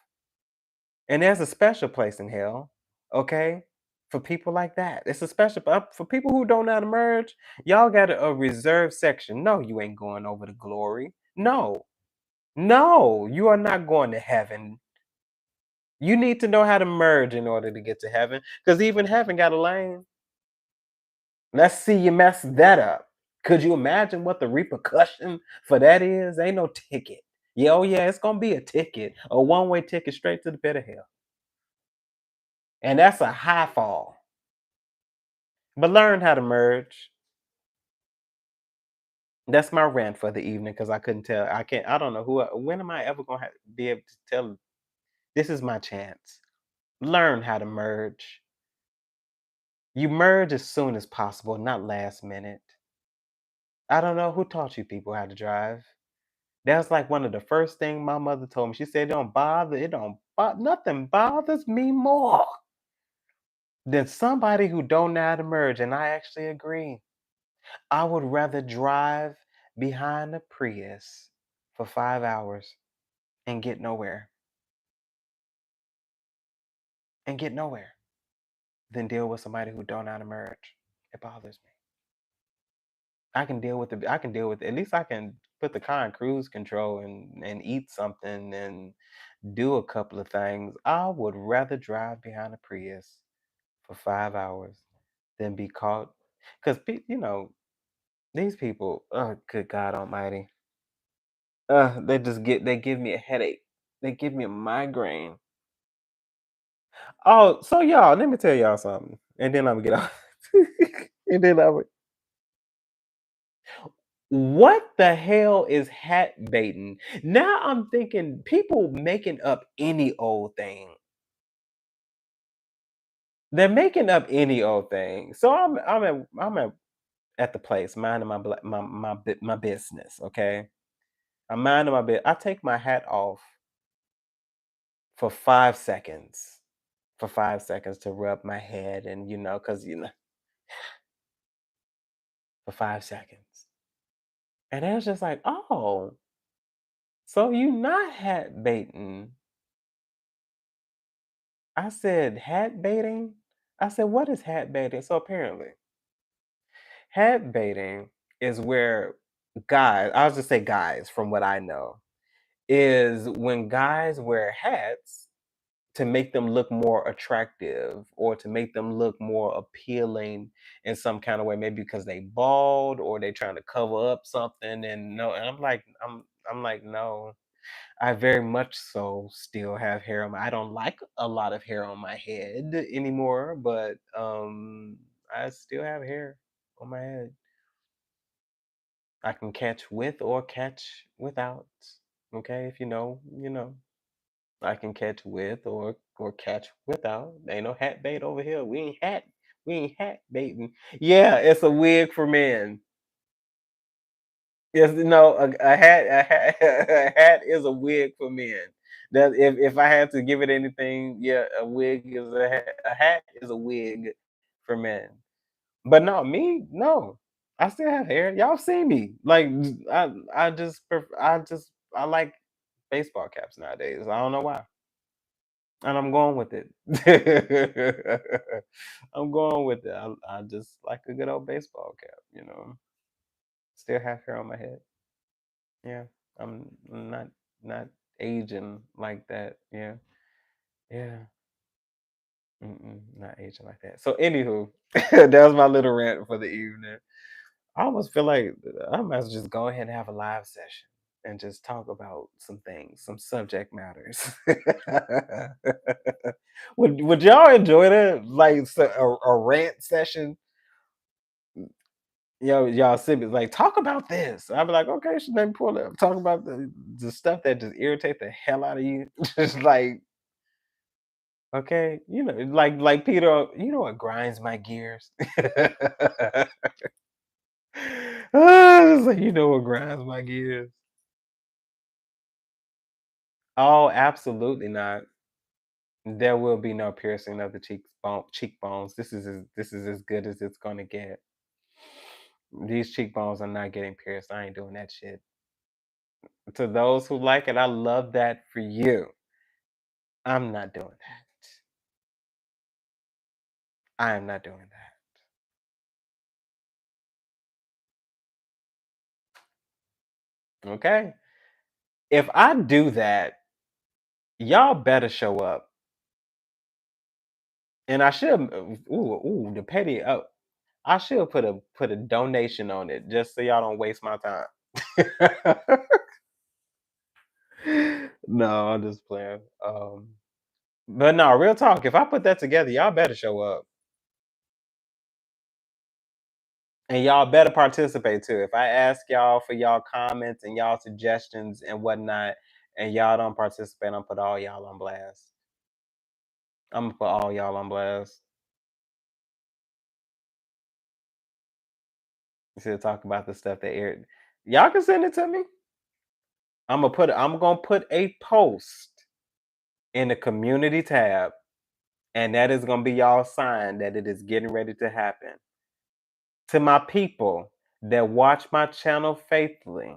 And there's a special place in hell, okay, for people like that. It's a special for people who don't know how to merge. Y'all got a reserved section. No, you ain't going over to glory. No, no, you are not going to heaven. You need to know how to merge in order to get to heaven, because even heaven got a lane. Let's see you mess that up. Could you imagine what the repercussion for that is? Ain't no ticket. Yeah, oh yeah, it's gonna be a ticket, a one-way ticket straight to the pit of hell. And that's a high fall. But learn how to merge. That's my rant for the evening because I couldn't tell. I can't. I don't know who. When am I ever gonna be able to tell? This is my chance. Learn how to merge. You merge as soon as possible, not last minute. I don't know who taught you people how to drive. That's like one of the first things my mother told me. She said, "Don't bother. It don't. Nothing bothers me more than somebody who don't know how to merge." And I actually agree. I would rather drive behind a Prius for 5 hours and get nowhere than deal with somebody who don't know how to merge. It bothers me. I can deal with at least I can put the car in cruise control and eat something and do a couple of things. I would rather drive behind a Prius for 5 hours than be caught because these people, oh good God Almighty. They give me a headache. They give me a migraine. Oh, so y'all, let me tell y'all something, and then I'm gonna get off. and then I would. What the hell is hat baiting? Now I'm thinking people making up any old thing. They're making up any old thing. So at the place minding my business. Okay, I'm minding my bit. I take my hat off for 5 seconds. For 5 seconds to rub my head and because for 5 seconds. And it was just like, oh, so you not hat baiting. I said, hat baiting? I said, what is hat baiting? So apparently, hat baiting is where guys, I'll just say guys from what I know, is when guys wear hats to make them look more attractive or to make them look more appealing in some kind of way, maybe because they bald or they trying to cover up something. And no, and I'm like, no, I very much so still have hair on my I don't like a lot of hair on my head anymore, but I still have hair on my head. I can catch with or catch without. Okay, if you know, you know. I can catch with or catch without. Ain't no hat bait over here. We ain't hat baiting. Yeah, it's a wig for men. Yes, no, a hat is a wig for men. That if I had to give it anything, yeah, a wig is a hat. A hat is a wig for men. But no, me, no. I still have hair. Y'all see me. Like I like baseball caps nowadays. I don't know why. And I'm going with it. I'm going with it. I just like a good old baseball cap. Still have hair on my head. Yeah, I'm not aging like that. Yeah, yeah, not aging like that. So, anywho, that was my little rant for the evening. I almost feel like I might as well just go ahead and have a live session and just talk about some things, some subject matters. Would y'all enjoy that? Like a rant session? Yo, y'all sit me like talk about this. I'd be like, okay, should let me pull it up. Talk about the stuff that just irritate the hell out of you. Just like, okay, like Peter, you know what grinds my gears? It's like, you know what grinds my gears? Oh, absolutely not. There will be no piercing of the cheekbones. This is as good as it's gonna get. These cheekbones are not getting pierced. I ain't doing that shit. To those who like it, I love that for you. I'm not doing that. I am not doing that. Okay. If I do that, y'all better show up. And I should the petty I should put a donation on it just so y'all don't waste my time. No, I'm just playing. But no, real talk. If I put that together, y'all better show up. And y'all better participate too. If I ask y'all for y'all comments and y'all suggestions and whatnot, and y'all don't participate, I'm put all y'all on blast. I'm gonna put all y'all on blast. Instead of talk about the stuff that aired. Y'all can send it to me. I'm gonna put a post in the community tab, and that is gonna be y'all sign that it is getting ready to happen. To my people that watch my channel faithfully,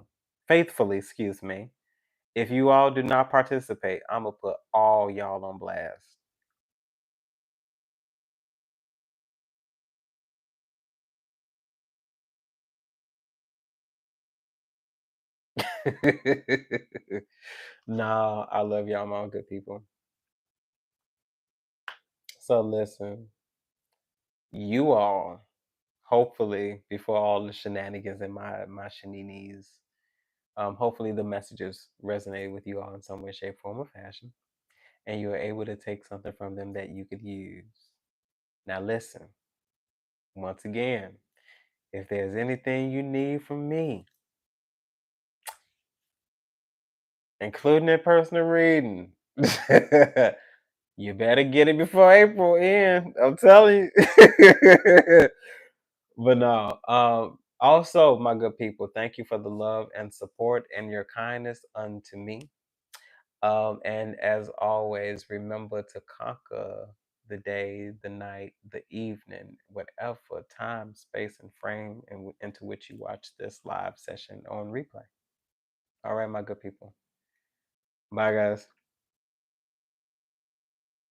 excuse me. If you all do not participate, I'm gonna put all y'all on blast. Nah, I love y'all, my good people. So listen, you all, hopefully, before all the shenanigans and my shaninis, hopefully the messages resonate with you all in some way, shape, form, or fashion, and you are able to take something from them that you could use. Now listen, once again, if there's anything you need from me, including a personal reading, you better get it before April end. I'm telling you. But no, also, my good people, thank you for the love and support and your kindness unto me. And as always, remember to conquer the day, the night, the evening, whatever time, space, and frame into which you watch this live session on replay. All right, my good people. Bye, guys.